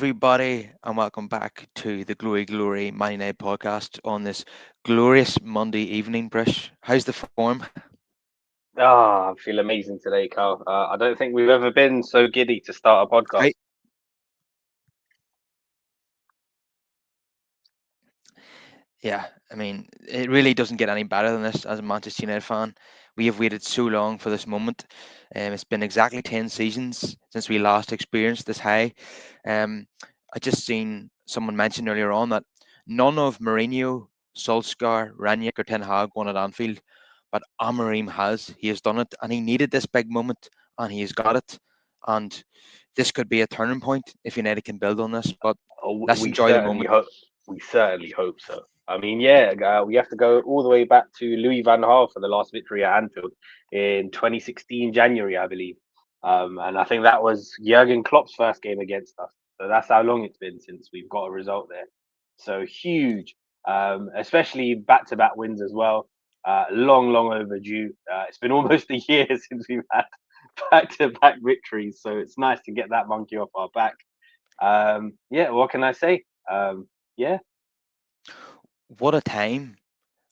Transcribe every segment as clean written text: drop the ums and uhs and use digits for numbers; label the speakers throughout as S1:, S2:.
S1: everybody, and welcome back to the Glory Glory Man United podcast on this glorious Monday evening. Brush, how's the form?
S2: I feel amazing today, Carl. I don't think we've ever been so giddy to start a
S1: I,
S2: podcast.
S1: yeah, I mean, it really doesn't get any better than this as a Manchester United fan. We have waited so long for this moment. It's been exactly 10 seasons since we last experienced this high. Um, I just seen someone mention earlier on that none of Mourinho, Solskjaer, Ranić, or Ten Hag won at Anfield, but Amorim has. He has done it, and he needed this big moment, and he has got it. And this could be a turning point if United can build on this. But let's
S2: We
S1: enjoy the
S2: certainly
S1: moment.
S2: hope. We certainly hope so. I mean, yeah, we have to go all the way back to Louis van Gaal for the last victory at Anfield in 2016 January, I believe. And I think that was Jurgen Klopp's first game against us. So that's how long it's been since we've got a result there. So huge, especially back-to-back wins as well. Long overdue. It's been almost a year since we've had back-to-back victories. So it's nice to get that monkey off our back. Yeah, what can I say? Yeah,
S1: What a time,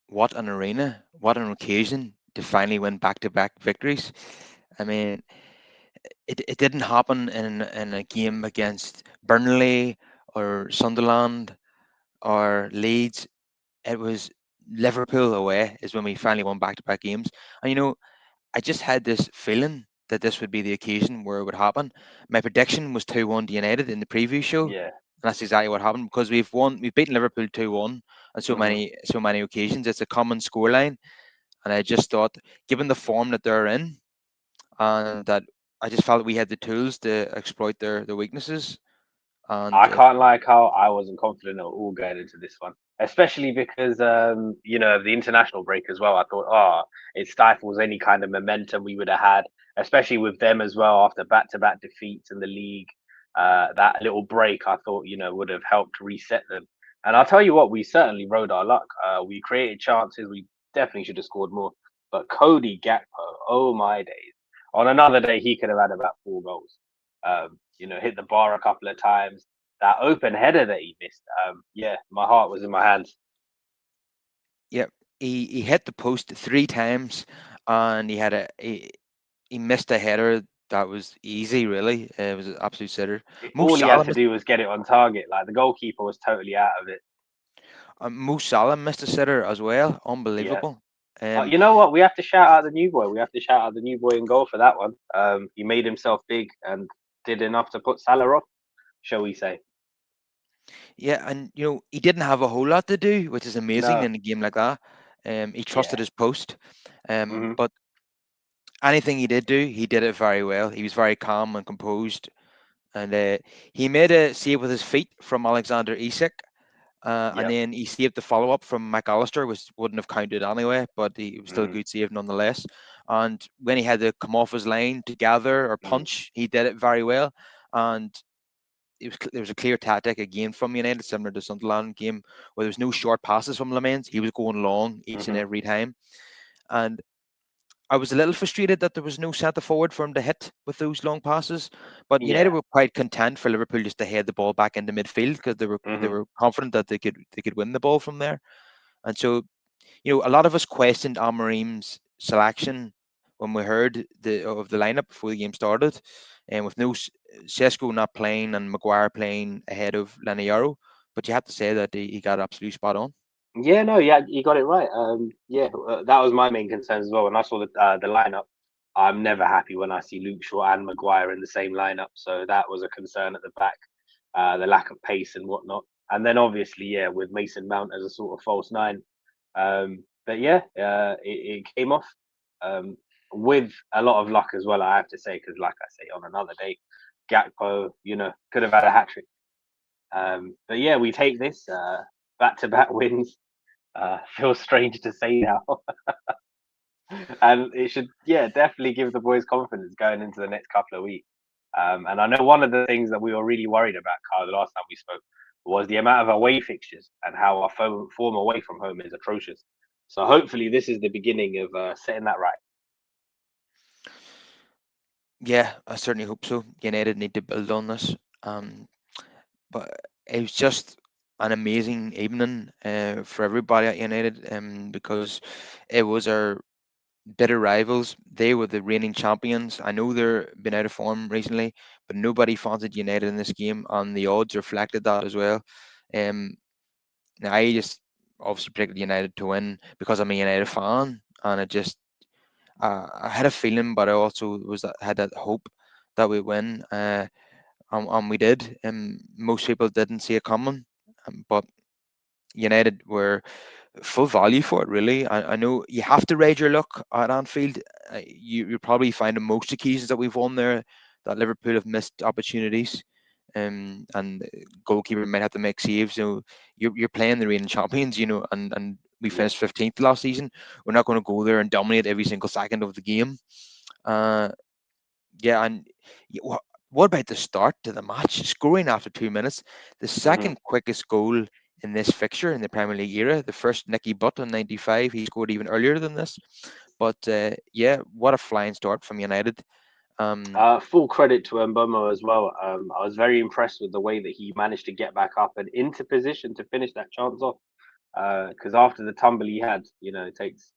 S1: what an arena, what an occasion to finally win back to back victories. I mean, it didn't happen in a game against Burnley or Sunderland or Leeds. It was Liverpool away is when we finally won back to back games. And I just had this feeling that this would be the occasion where it would happen. My prediction was 2-1 to United in the preview show. And
S2: yeah.
S1: that's exactly what happened because we've beaten Liverpool 2-1 on
S2: hmm
S1: so many occasions. It's a common scoreline. And I just thought, given the form that they're in, and that I just felt we had the tools to exploit their weaknesses. And
S2: I can't like how I wasn't confident at all going into this one, especially because of the international break as well. I thought, it stifles any kind of momentum we would have had, especially with them as well after back-to-back defeats in the league. That little break, I thought, would have helped reset them. And I'll tell you what, we certainly rode our luck. We created chances. We definitely should have scored more. But Cody Gakpo, oh my days! On another day, he could have had about 4 goals. Hit the bar a couple of times, that open header that he missed. Yeah, my heart was in my hands.
S1: yeah, he hit the post 3 times, and he missed a header that was easy. Really, it was an absolute sitter. Mo
S2: All he had
S1: Salah,
S2: to do was get it on target. Like the goalkeeper was totally out of it.
S1: Mo Salah missed a sitter as well.
S2: Yeah.
S1: Unbelievable. Um,
S2: You know what? We have to shout out the new boy. We have to shout out the new boy in goal for that one. He made himself big and did enough to put Salah off, shall we say?
S1: yeah, and he didn't have a whole lot to do, which is amazing
S2: No.
S1: in a game like that. He
S2: Yeah.
S1: trusted his post.
S2: hmm
S1: But anything he did do, he did it very well. He was very calm and composed, and he made a save with his feet from Alexander Isak, and
S2: Yep.
S1: then he saved the follow up from McAllister, which wouldn't have counted anyway, but it was still a
S2: hmm
S1: good save nonetheless. And when he had to come off his line to gather or
S2: hmm
S1: punch, he did it very well. And there was a clear tactic again from United, similar to Sunderland game, where there was no short passes from Lamens. He was going long each and
S2: hmm
S1: every time. And I was a little frustrated that there was no centre forward for him to hit with those long passes. But United
S2: Yeah.
S1: were quite content for Liverpool just to head the ball back into midfield because they
S2: hmm
S1: were confident that they could win the ball from there. And so, a lot of us questioned Amorim's selection when we heard the lineup before the game started, and with no Sesko not playing and Maguire playing ahead of Laniero. But you have to say that he got absolutely spot on.
S2: Yeah, no, yeah, you got it right. Yeah, that was my main concern as well. When I saw the lineup, I'm never happy when I see Luke Shaw and Maguire in the same lineup. So that was a concern at the back, the lack of pace and whatnot. And then obviously, yeah, with Mason Mount as a sort of false nine. But yeah, it came off with a lot of luck as well. I have to say, because like I say, on another day, Gakpo, could have had a hat trick. But yeah, we take this back-to-back wins. Feels strange to say now, and it should, yeah, definitely give the boys confidence going into the next couple of weeks. And I know one of the things that we were really worried about, Carl, the last time we spoke, was the amount of away fixtures and how our form away from home is atrocious. So hopefully, this is the beginning of setting that right.
S1: Yeah, I certainly hope so. United need to build on this. Um, but it was just an amazing evening for everybody at United, because it was our bitter rivals. They were the reigning champions. I know they're been out of form recently, but nobody fancied United in this game, and the odds reflected that as well. Um, Now I just obviously predicted United to win because I'm a United fan, and it just I had a feeling, but I also had that hope that we win, and we did. And most people didn't see it coming, but United were full value for it. Really, I know you have to ride your luck at Anfield. You probably find on most occasions that we've won there that Liverpool have missed opportunities, and goalkeeper might have to make saves. So you're playing the reigning champions, and we
S2: Yeah.
S1: finished 15th last season. We're not going to go there and dominate every single second of the game. Uh, yeah, and what about the start to the match? Scoring after 2 minutes, the
S2: Hmm.
S1: second quickest goal in this fixture in the Premier League era. The first, Nicky Butt in '95, he scored even earlier than this. But yeah, what a flying start from United. Um,
S2: Full credit to Mbomo as well. I was very impressed with the way that he managed to get back up and into position to finish that chance off. Because after the tumble he had, it takes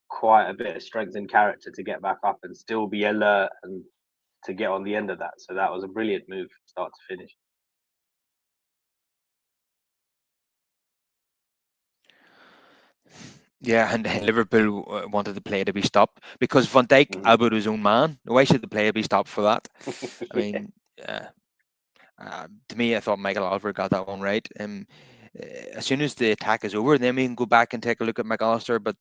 S2: quite a bit of strength and character to get back up and still be alert and to get on the end of that. So that was a brilliant move, start to finish.
S1: yeah, and Liverpool wanted the play to be stopped because Van Dijk
S2: Hmm.
S1: elbowed his own man. Why should the play be stopped for that? I
S2: Yeah.
S1: mean, uh, to me, I thought Michael Oliver got that one right. As soon as the attack is over, then we can go back and take a look at McAllister. But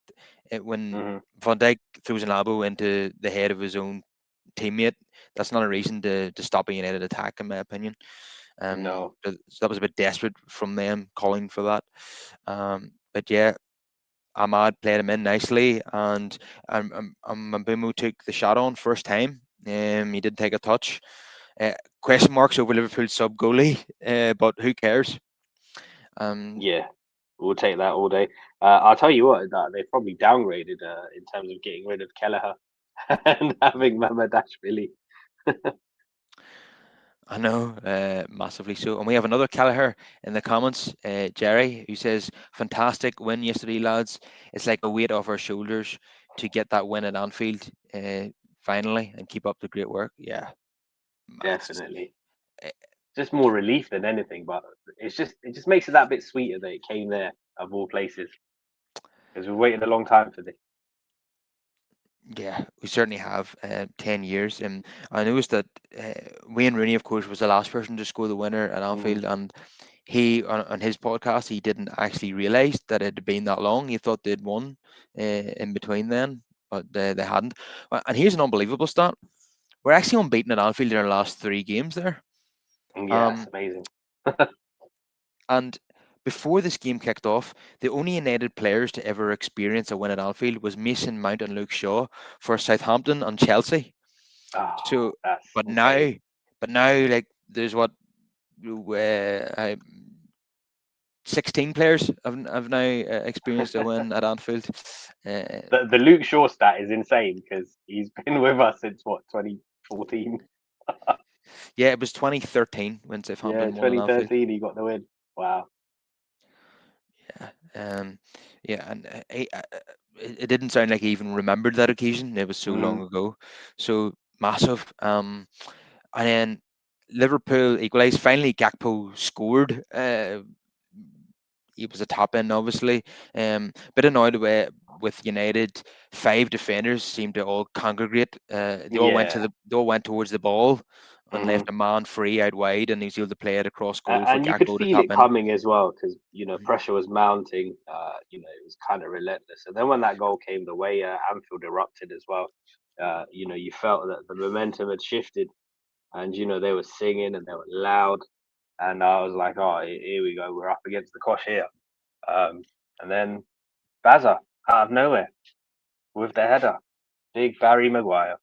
S1: when
S2: Hmm.
S1: Van Dijk throws an elbow into the head of his own teammate, that's not a reason to stop a United attack, in my opinion.
S2: No.
S1: So that was a bit desperate from them calling for that. But yeah, Ahmad played him in nicely, and Mbeumo took the shot on first time. He did take a touch. Uh, Question marks over Liverpool's sub goalie, but who cares? Um,
S2: Yeah. We'll take that all day. I'll tell you what, that they probably downgraded in terms of getting rid of Kelleher and having Mamadashvili.
S1: I know, massively so. And we have another Kelleher in the comments, Jerry, who says, "Fantastic win yesterday, lads. It's like a weight off our shoulders to get that win at Anfield, finally, and keep up the great work." Yeah, it's just,
S2: Definitely.
S1: eh,
S2: Just more relief than anything, but it just makes it that bit sweeter that it came there of all places because we waited a long time for this.
S1: yeah, we certainly have 10 years. And I noticed that uh, Wayne Rooney, of course, was the last person to score the winner at
S2: Mm,
S1: Anfield, and he on his podcast he didn't actually realize that it had been that long. He thought they'd won in between then, but they hadn't. And here's an unbelievable stat: we're actually unbeaten at Anfield in our last three games there.
S2: yeah, that's
S1: Um,
S2: amazing.
S1: and before this game kicked off, the only United players to ever experience a win at Anfield was Mason Mount and Luke Shaw for Southampton and Chelsea. So,
S2: Oh, that's
S1: but
S2: insane.
S1: now, but now, like there's what uh, 16 players have now experienced a win at Anfield. Uh,
S2: The Luke Shaw stat is insane because he's been with us since what 2014.
S1: yeah, it was 2013 when
S2: Yeah,
S1: Southampton won at Anfield.
S2: 2013 he got the win. Wow.
S1: Yeah, yeah, and it didn't sound like he even remembered that occasion. It was so long
S2: Mm,
S1: ago, so massive. And then Liverpool equalised. Finally, Gakpo scored. He was a top end, obviously. Bit annoyed with United. Five defenders seemed to all congregate.
S2: yeah.
S1: They all went towards the ball and
S2: Hmm.
S1: left a man free out wide, and he was able to play it across goal for
S2: And you could
S1: Gakpo to
S2: feel
S1: top
S2: it
S1: in.
S2: coming as well because
S1: Mhm.
S2: pressure was mounting. It was kind of relentless. And then when that goal came, the way Anfield erupted as well. You felt that the momentum had shifted, and they were singing and they were loud. And I was like, oh, here we go, we're up against the cosh here. Um, and then Bazza out of nowhere with the header, big Barry Maguire.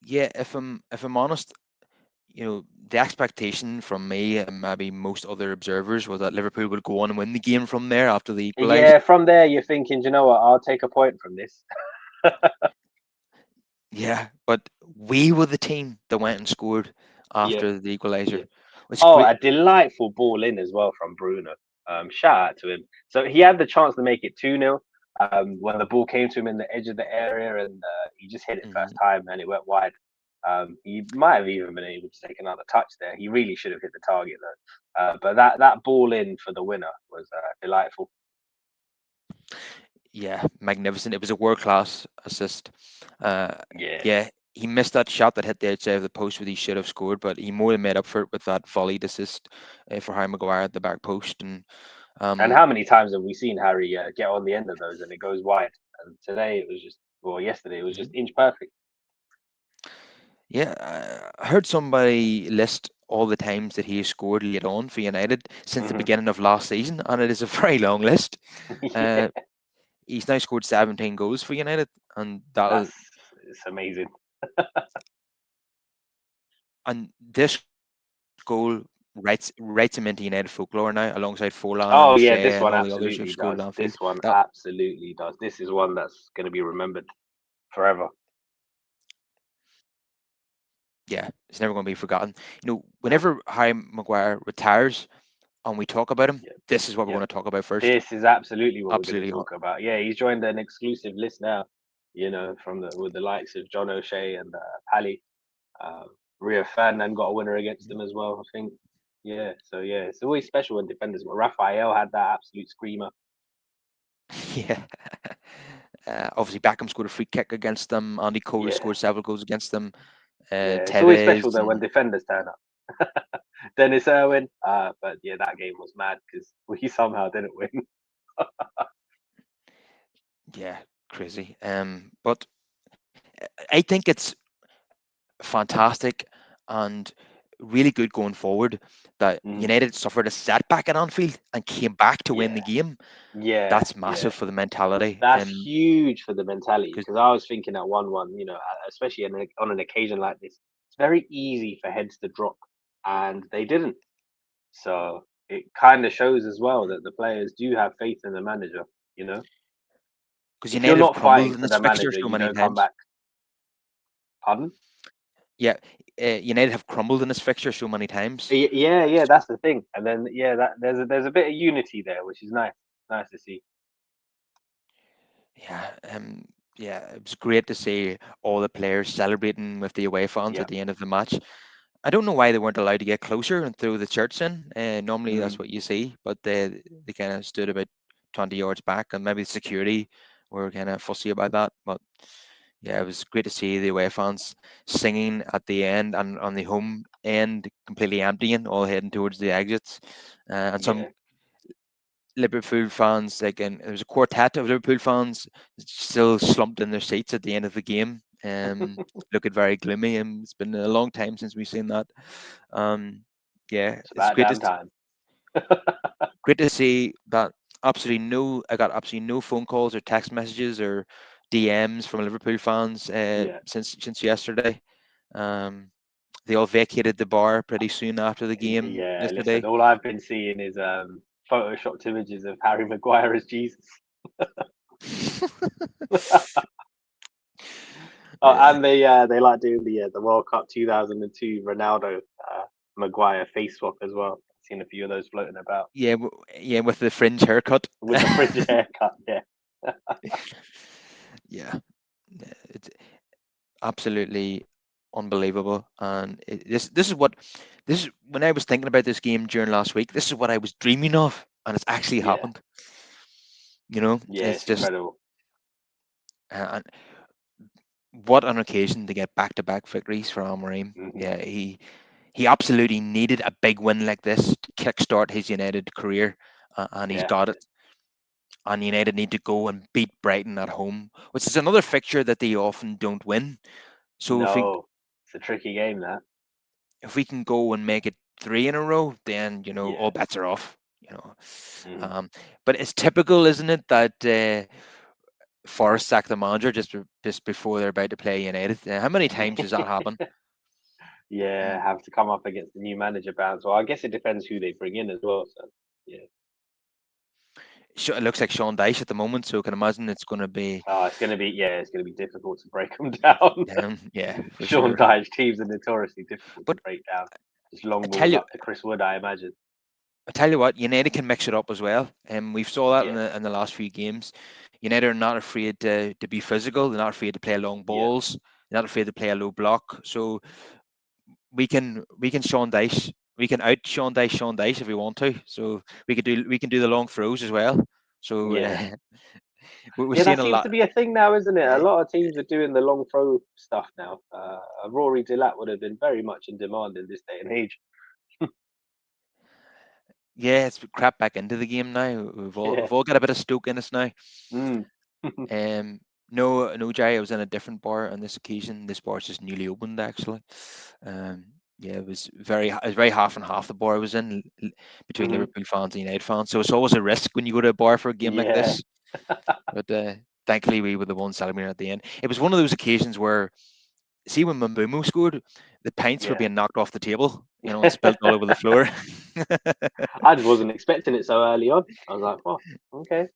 S1: Yeah, if I'm honest, the expectation from me and maybe most other observers was that Liverpool would go on and win the game from there after they equalised.
S2: Yeah, from there you're thinking, you know what? I'll take a point from this.
S1: Yeah, but we were the team that went and scored
S2: Yeah,
S1: after the
S2: yeah.
S1: equaliser. It's
S2: Oh,
S1: great.
S2: a delightful ball in as well from Bruno. Shout out to him. So he had the chance to make it 2-0 when the ball came to him in the edge of the area, and he just hit it first
S1: Mhm.
S2: time and it went wide. He might have even been able to take another touch there. He really should have hit the target though. But that ball in for the winner was delightful.
S1: Yeah, magnificent. It was a world class assist. Uh,
S2: Yeah.
S1: yeah, he missed that shot that hit the outside of the post where he should have scored, but he more than made up for it with that volleyed assist for Harry Maguire at the back post. And
S2: And
S1: um,
S2: how many times have we seen Harry get on the end of those and it goes wide? And today it was just, well, yesterday it was just
S1: mhm.
S2: inch perfect.
S1: Yeah, I heard somebody list all the times that he has scored late on for United since the
S2: Hmm.
S1: beginning of last season, and it is a very long list.
S2: Yeah,
S1: Uh, he's now scored 17 goals for United, and that'll
S2: that's it's amazing.
S1: and this goal writes him into United folklore now, alongside Forlan and
S2: Oh
S1: Shea
S2: yeah,
S1: and
S2: this
S1: all the
S2: one
S1: others who've scored
S2: absolutely
S1: at Anfield.
S2: does. This one
S1: That
S2: absolutely does. This is one that's going to be remembered forever.
S1: yeah, it's never going to be forgotten.
S2: No.
S1: Whenever Harry Maguire retires and we talk about him,
S2: Yep.
S1: this is what we're
S2: Yep.
S1: going to talk about first.
S2: This is absolutely what we're going to
S1: Absolutely,
S2: talk about. Yeah, he's joined an exclusive list now. From the with the likes of John O'Shea and Pally. Um, Rio Ferdinand got a winner against them as well, I think. Yeah, so yeah, it's always special when defenders. But Raphael had that absolute screamer.
S1: yeah. Obviously, Beckham scored a free kick against them. Andy Cole has
S2: Yeah,
S1: scored several goals against them.
S2: yeah, it's always special
S1: Tevez
S2: though when
S1: and
S2: defenders turn up. Dennis Irwin, but yeah, that game was mad because we somehow didn't win.
S1: yeah, crazy. But I think it's fantastic and really good going forward that
S2: Mhm.
S1: United suffered a setback at Anfield and came back to win
S2: Yeah,
S1: the game.
S2: yeah,
S1: That's
S2: yeah.
S1: massive for the mentality.
S2: That's huge for the mentality
S1: Because
S2: because I was thinking at 1-1, especially on an occasion like this, it's very easy for heads to drop, and they didn't. So it kind of shows as well that the players do have faith in the manager. You know, if you're
S1: United have
S2: not fighting
S1: crumbled in
S2: for
S1: this
S2: the
S1: fixture
S2: manager,
S1: so
S2: you
S1: many
S2: don't come
S1: times.
S2: back. Pardon?
S1: Yeah, United have crumbled in this fixture so many times.
S2: Yeah, yeah, that's the thing. And then yeah, that there's a bit of unity there, which is nice. Nice to see.
S1: Yeah, yeah, it was great to see all the players celebrating with the away fans
S2: Yeah.
S1: at the end of the match. I don't know why they weren't allowed to get closer and throw the shirts in. Normally that's
S2: Mm,
S1: what you see, but they kind of stood about 20 yards back, and maybe the security were kind of fussy about that. But yeah, it was great to see the away fans singing at the end and on the home end completely emptying, all heading towards the exits, and some
S2: yeah.
S1: Liverpool fans, like, and there was a quartet of Liverpool fans still slumped in their seats at the end of the game, looking very gloomy. And it's been a long time since we've seen that. Um, yeah,
S2: It's
S1: it's
S2: about damn time.
S1: great to see that. I got absolutely no phone calls or text messages or DMs from Liverpool fans
S2: Yeah.
S1: since yesterday. Um, they all vacated the bar pretty soon after the game
S2: Yeah, listen,
S1: yesterday.
S2: all I've been seeing is photoshopped images of Harry Maguire as Jesus. Oh,
S1: Yeah,
S2: and they like doing the World Cup 2002 Ronaldo Maguire face swap as well. I've seen a few of those floating about
S1: yeah, yeah, with the fringe haircut.
S2: with the fringe haircut. Yeah,
S1: Yeah, yeah, it's absolutely unbelievable. And this is when I was thinking about this game during last week. This is what I was dreaming of, and it's actually
S2: yeah,
S1: happened. You know,
S2: yeah.
S1: it's
S2: It's
S1: just
S2: incredible.
S1: and what an occasion to get back-to-back victories for Amorim.
S2: Hmm.
S1: Yeah, he absolutely needed a big win like this to kickstart his United career, and he's
S2: Yeah,
S1: got it. And United need to go and beat Brighton at home, which is another fixture that they often don't win. So
S2: no, it's a tricky game that.
S1: if we can go and make it three in a row, then all
S2: Yeah,
S1: bets are off. You know,
S2: hmm.
S1: um, but it's typical, isn't it, that Forest sack the manager just before they're about to play United? How many times does that happen?
S2: Yeah.
S1: Mm.
S2: Have to come up against the new manager bounce. Well, I guess it depends who they bring in as well. So yeah.
S1: It looks like Sean Dyche at the moment, so I can imagine it's going to be
S2: It's gonna be difficult to break them down.
S1: yeah, for
S2: Sean
S1: sure.
S2: Dyche teams are notoriously difficult to
S1: But
S2: break down. Just long
S1: I tell
S2: balls
S1: you,
S2: up to Chris Wood, I imagine.
S1: I tell you what, United can mix it up as well. And we've saw that in
S2: Yeah,
S1: the last few games. United are not afraid to be physical. They're not afraid to play long
S2: yeah,
S1: balls. They're not afraid to play a low block. So we can Sean Dice. We can out Sean Dice if we want to. So we can do the long throws as well. So
S2: yeah.
S1: we're
S2: Yeah,
S1: seeing
S2: that
S1: a
S2: seems
S1: lot.
S2: to be a thing now, isn't it? A
S1: eh,
S2: lot of teams are doing the long throw stuff now. Rory Dillap would have been very much in demand in this day and age.
S1: Yeah, it's crept back into the game now. We've all
S2: Yeah.
S1: we've all got a bit of Stoke in us now.
S2: Mm.
S1: No, Jerry, I was in a different bar on this occasion. This bar's just newly opened, actually. Um, yeah, it was very half and half. The bar I was in between
S2: hmm
S1: Liverpool fans and United fans, so it's always a risk when you go to a bar for a game like
S2: Yeah.
S1: this. But thankfully, we were the ones celebrating at the end. It was one of those occasions where, see, when Mbeumo scored, the pints were
S2: Yeah.
S1: being knocked off the table, and spilt all over the floor.
S2: I just wasn't expecting it so early on. I was like, oh, okay.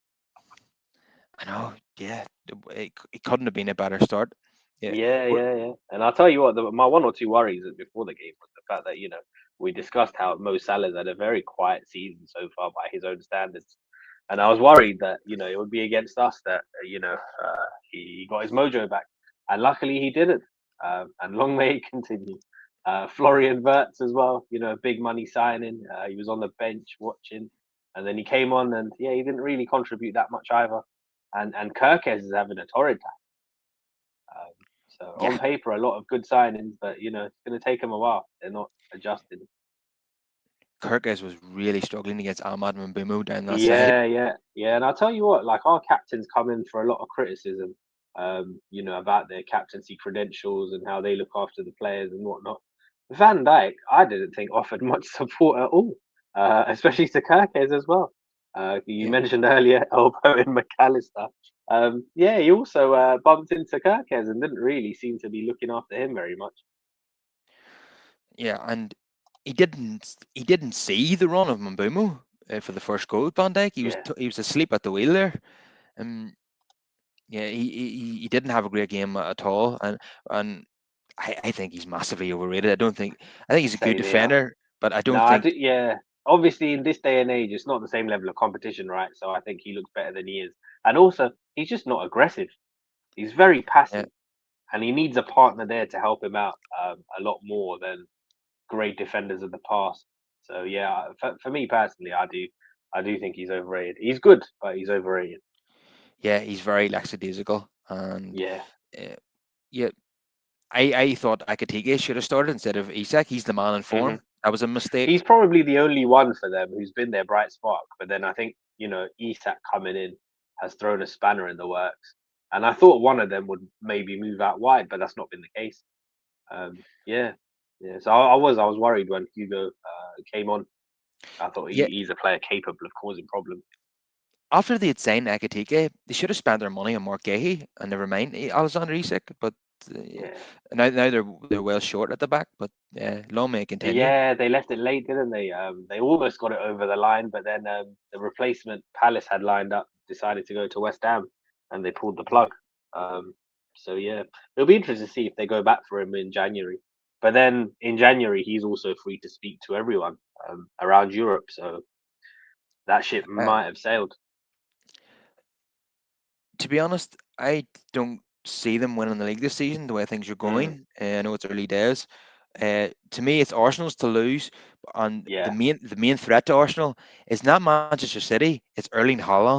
S1: I know, yeah, it couldn't have been a better start. Yeah,
S2: Yeah,
S1: we're-
S2: yeah, yeah. And I'll tell you what, my one or two worries before the game was the fact that, we discussed how Mo Salah's had a very quiet season so far by his own standards. And I was worried that, it would be against us that, he got his mojo back. And luckily he didn't. And long may it continue. Florian Wirtz as well, big money signing. He was on the bench watching. And then he came on and, yeah, he didn't really contribute that much either. And Kirkes is having a torrid um, so on
S1: yeah,
S2: paper, a lot of good signings, but it's going to take them a while. They're not adjusting.
S1: Kirkes was really struggling against Ahmad and Mbeumo down that side.
S2: Yeah, yeah, yeah. And I'll tell you what, like our captains come in for a lot of criticism, about their captaincy credentials and how they look after the players and whatnot. Van Dijk, I didn't think offered much support at all, especially to Kirkes as well. You
S1: Yeah,
S2: mentioned earlier elbowing McAllister. Yeah, he also bumped into Kirkes and didn't really seem to be looking after him very much.
S1: yeah, and he didn't see the run of Mbeumo for the first goal. Van Dijk,
S2: Yeah.
S1: he was asleep at the wheel there. Um, yeah, he didn't have a great game at all, and I think he's massively overrated. I think he's a good
S2: Same here.
S1: defender, but I
S2: No,
S1: don't think.
S2: yeah. Obviously, in this day and age, it's not the same level of competition, right? So I think he looks better than he is. And also, he's just not aggressive. He's very
S1: Yeah,
S2: passive, and he needs a partner there to help him out a lot more than great defenders of the past. So yeah, for me personally, I do think he's overrated. He's good, but he's overrated.
S1: yeah, he's very lackadaisical, and
S2: Yeah.
S1: uh, yeah, I thought Akatike should have started instead of Isak. He's the man in
S2: hmm
S1: form. That was a mistake.
S2: He's probably the only one for them who's been their bright spark. But then I think, Isak coming in has thrown a spanner in the works. And I thought one of them would maybe move out wide, but that's not been the case. Yeah, yeah. So I was worried when Hugo came on. I thought
S1: Yeah,
S2: he's a player capable of causing problems.
S1: after they had signed Ekatike, they should have spent their money on Mark Gahey and never mind Alexander Isak. But uh,
S2: Yeah,
S1: now they're well short at the back. But long may it continue.
S2: yeah. They left it late, didn't they? They almost got it over the line, but then the replacement Palace had lined up decided to go to West Ham, and they pulled the plug. Um, so yeah, it'll be interesting to see if they go back for him in January. But then in January, he's also free to speak to everyone around Europe, so that ship
S1: Uh,
S2: might have sailed.
S1: to be honest, I don't see them winning the league this season the way things are
S2: Mm,
S1: going. I know it's early days. To me, it's Arsenal's to lose, and the
S2: yeah,
S1: main the main threat to Arsenal is not Manchester City. It's Erling Haaland.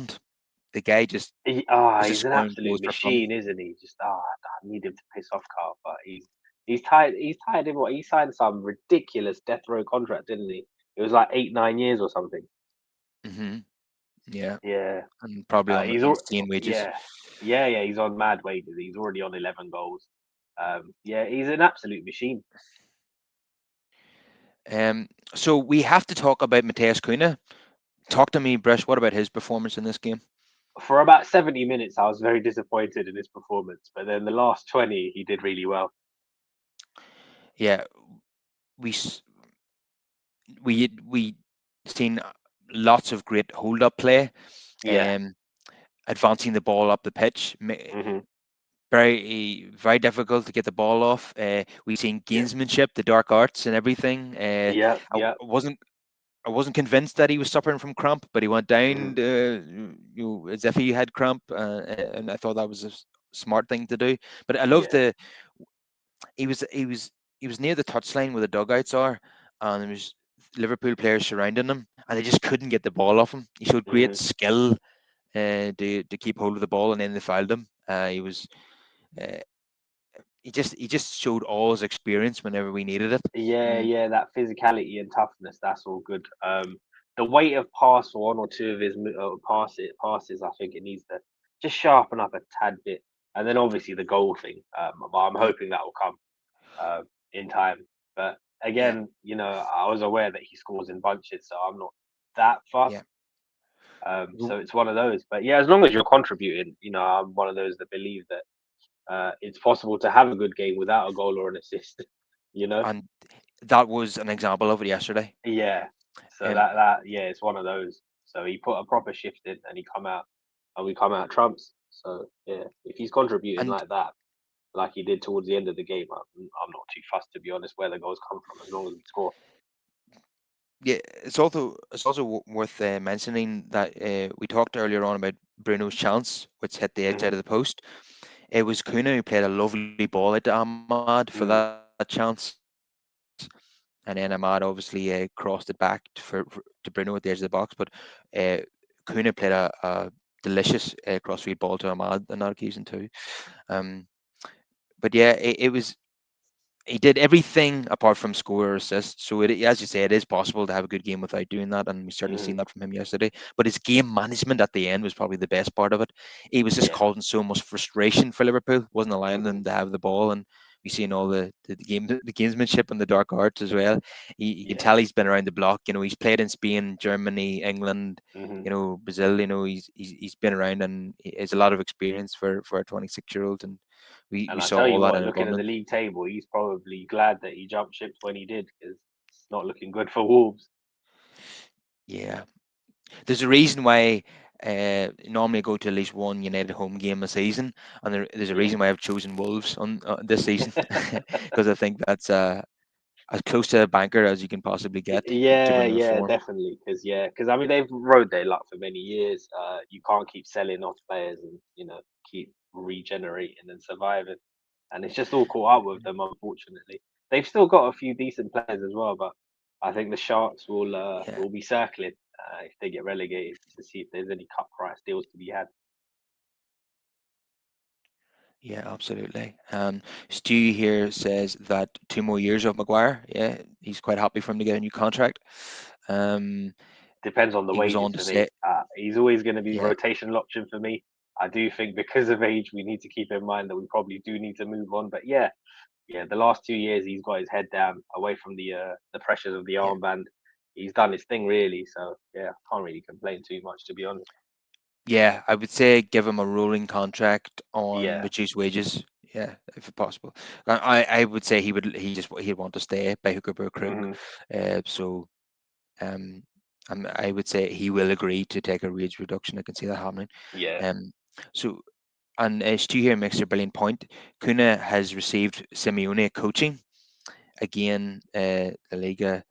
S1: The guy just is just
S2: he's an
S1: scoring
S2: absolute
S1: goals for fun.
S2: machine, isn't he? Just I need him to piss off Carl, but he's tied. He's tied in what he signed some ridiculous death row contract, didn't he? It was like 8, 9 years or something.
S1: Hmm. Yeah,
S2: Yeah,
S1: and probably on
S2: he's
S1: insane wages.
S2: yeah, yeah, yeah. He's on mad wages. He's already on 11 goals. Yeah, he's an absolute machine.
S1: Um, so we have to talk about Mateus Cunha. Talk to me, Brush. What about his performance in this game?
S2: For about 70 minutes, I was very disappointed in his performance, but then the last 20, he did really well.
S1: Yeah, we s- we seen lots of great hold up play,
S2: Yeah.
S1: um, advancing the ball up the pitch.
S2: hmm
S1: very difficult to get the ball off. We seen
S2: Yeah.
S1: gamesmanship, the dark arts, and everything.
S2: Yeah. Yeah.
S1: I wasn't convinced that he was suffering from cramp, but he went
S2: Hmm.
S1: down as if he had cramp, and I thought that was a smart thing to do. But I love
S2: Yeah.
S1: the he was he was he was near the touchline where the dugouts are, and there was Liverpool players surrounding him, and they just couldn't get the ball off him. He showed great
S2: Hmm.
S1: skill to keep hold of the ball, and then they fouled him. Uh, he just showed all his experience whenever we needed it.
S2: Yeah,
S1: Mm,
S2: yeah, that physicality and toughness, that's all good. The weight of pass for one or two of his passes, I think it needs to just sharpen up a tad bit. And then obviously the goal thing. But I'm
S1: yeah,
S2: hoping that will come in time. But
S1: yeah,
S2: again, I was aware that he scores in bunches, so I'm not that
S1: yeah.
S2: fussed.
S1: W-
S2: So it's one of those. But yeah, as long as you're contributing, I'm one of those that believe that it's possible to have a good game without a goal or an assist. You know.
S1: And that was an example of it yesterday.
S2: Yeah. So
S1: Um,
S2: that yeah, it's one of those. So he put a proper shift in, and he come out, and we come out trumps. So yeah, if he's contributing
S1: and
S2: like that, like he did towards the end of the game, I'm not too fussed, to be honest, where the goals come from, as long as we score.
S1: yeah, it's also worth mentioning that we talked earlier on about Bruno's chance, which hit the outside
S2: Hmm.
S1: of the post. It was Kuna who played a lovely ball into Ahmad for that chance,
S2: Mm.
S1: and then Ahmad obviously crossed it back to Bruno at the edge of the box. But uh, Kuna played a delicious crossfield ball to Ahmad on that occasion too. Um, but yeah, it was he did everything apart from score or assist. So as you say, it is possible to have a good game without doing that, and we certainly seen
S2: Hmm.
S1: that from him yesterday. But his game management at the end was probably the best part of it. He was just
S2: Yeah.
S1: causing so much frustration for Liverpool, wasn't allowing
S2: Hmm.
S1: them to have the ball, and we seen all the gamesmanship and the dark arts as well. You can
S2: Yeah.
S1: tell he's been around the block. He's played in Spain, Germany, England.
S2: Hmm.
S1: Brazil. He's been around, and he has a lot of experience for a 26-year-old, and we
S2: And I
S1: saw
S2: tell
S1: all
S2: you
S1: that
S2: what,
S1: in
S2: looking at the
S1: abundance.
S2: league table, he's probably glad that he jumped ships when he did, because it's not looking good for Wolves.
S1: Yeah. There's a reason why normally I go to at least one United home game a season, and there's a
S2: Yeah.
S1: reason why I've chosen Wolves on this season because I think that's as close to a banker as you can possibly get to
S2: Yeah,
S1: bring their
S2: yeah,
S1: form.
S2: definitely. Because I mean they've rode their luck for many years. You can't keep selling off players and keep regenerating and surviving, and it's just all caught up with them. Unfortunately, they've still got a few decent players as well, but I think the Sharks
S1: Yeah,
S2: will be circling if they get relegated, to see if there's any cut price deals to be had.
S1: yeah, absolutely. Stu here says that 2 more years of Maguire. Yeah, he's quite happy for him to get a new contract. Um,
S2: Depends on the
S1: he was
S2: wages
S1: on to
S2: for
S1: say,
S2: me. He's always going to be a
S1: yeah,
S2: rotational option for me. I do think because of age, we need to keep in mind that we probably do need to move on. But yeah, the last 2 years he's got his head down, away from the pressures of the
S1: yeah,
S2: armband. He's done his thing really, so yeah, can't really complain too much, to be honest.
S1: yeah. I would say give him a rolling contract on
S2: Yeah.
S1: reduced wages. Yeah, if possible. I would say he'd want to stay by hook or by crook.
S2: Hmm.
S1: So um, I would say he will agree to take a wage reduction. I can see that happening.
S2: Yeah.
S1: Um, so and Stu here makes a brilliant point. Kuna has received Simeone coaching again. La Liga.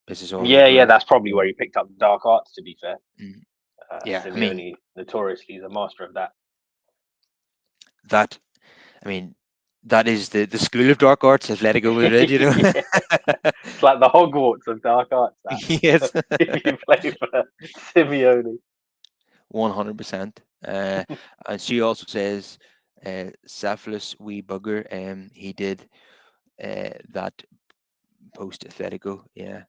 S1: This is all
S2: Yeah, yeah,
S1: over.
S2: that's probably where
S1: Um,
S2: he picked up the dark arts. To be fair,
S1: mm, yeah, I mean
S2: Simeone notoriously is a master of that.
S1: that. I mean that is the school of dark arts. Atletico Madrid.
S2: Yeah. It's like the Hogwarts of dark arts. That
S1: Yes,
S2: if you play for Simeone.
S1: 100%. And she also says, selfless wee bugger. He did that post Atletico. Yeah.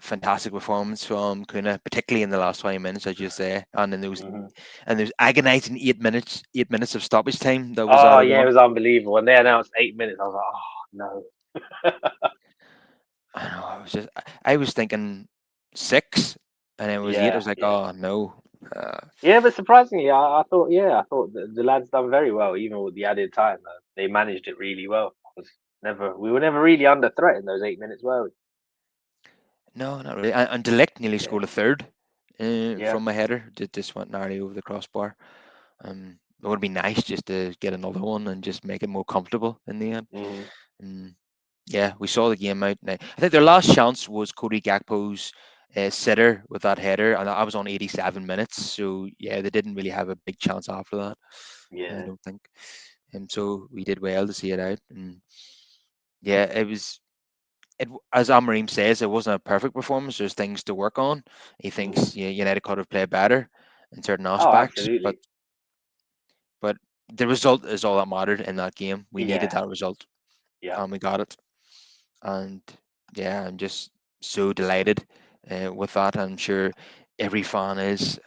S1: Fantastic performance from Kuna, particularly in the last 20 minutes, as you say, and then
S2: Hmm.
S1: there was agonising 8 minutes of stoppage time that was
S2: Oh
S1: added
S2: yeah, it
S1: on.
S2: was unbelievable. When they announced 8 minutes, I was like, oh no.
S1: I know. I was thinking six, and then it was eight. I
S2: Yeah,
S1: was like,
S2: yeah,
S1: oh no. Uh,
S2: yeah. But surprisingly, I thought the lads done very well, even with the added time. They managed it really well. We were never really under threat in those 8 minutes, were we?
S1: no, not really. And Delict nearly
S2: Yeah,
S1: scored a third
S2: yeah.
S1: from a header. Just went narrowly over the crossbar. it would be nice just to get another one and just make it more comfortable in the end.
S2: Hmm.
S1: And yeah, we saw the game out now. I think their last chance was Cody Gakpo's sitter with that header, and that was on 87 minutes. So yeah, they didn't really have a big chance after that. I
S2: Yeah.
S1: don't think. And so we did well to see it out. And yeah, it was. As Amorim says, it wasn't a perfect performance. There's things to work on. He
S2: Hmm.
S1: thinks, yeah, United could have played better in certain
S2: Oh,
S1: aspects, but
S2: absolutely.
S1: but the result is all that mattered in that game. We needed
S2: Yeah.
S1: that result,
S2: Yeah.
S1: and we got it. And yeah, I'm just so delighted with that. I'm sure every fan is.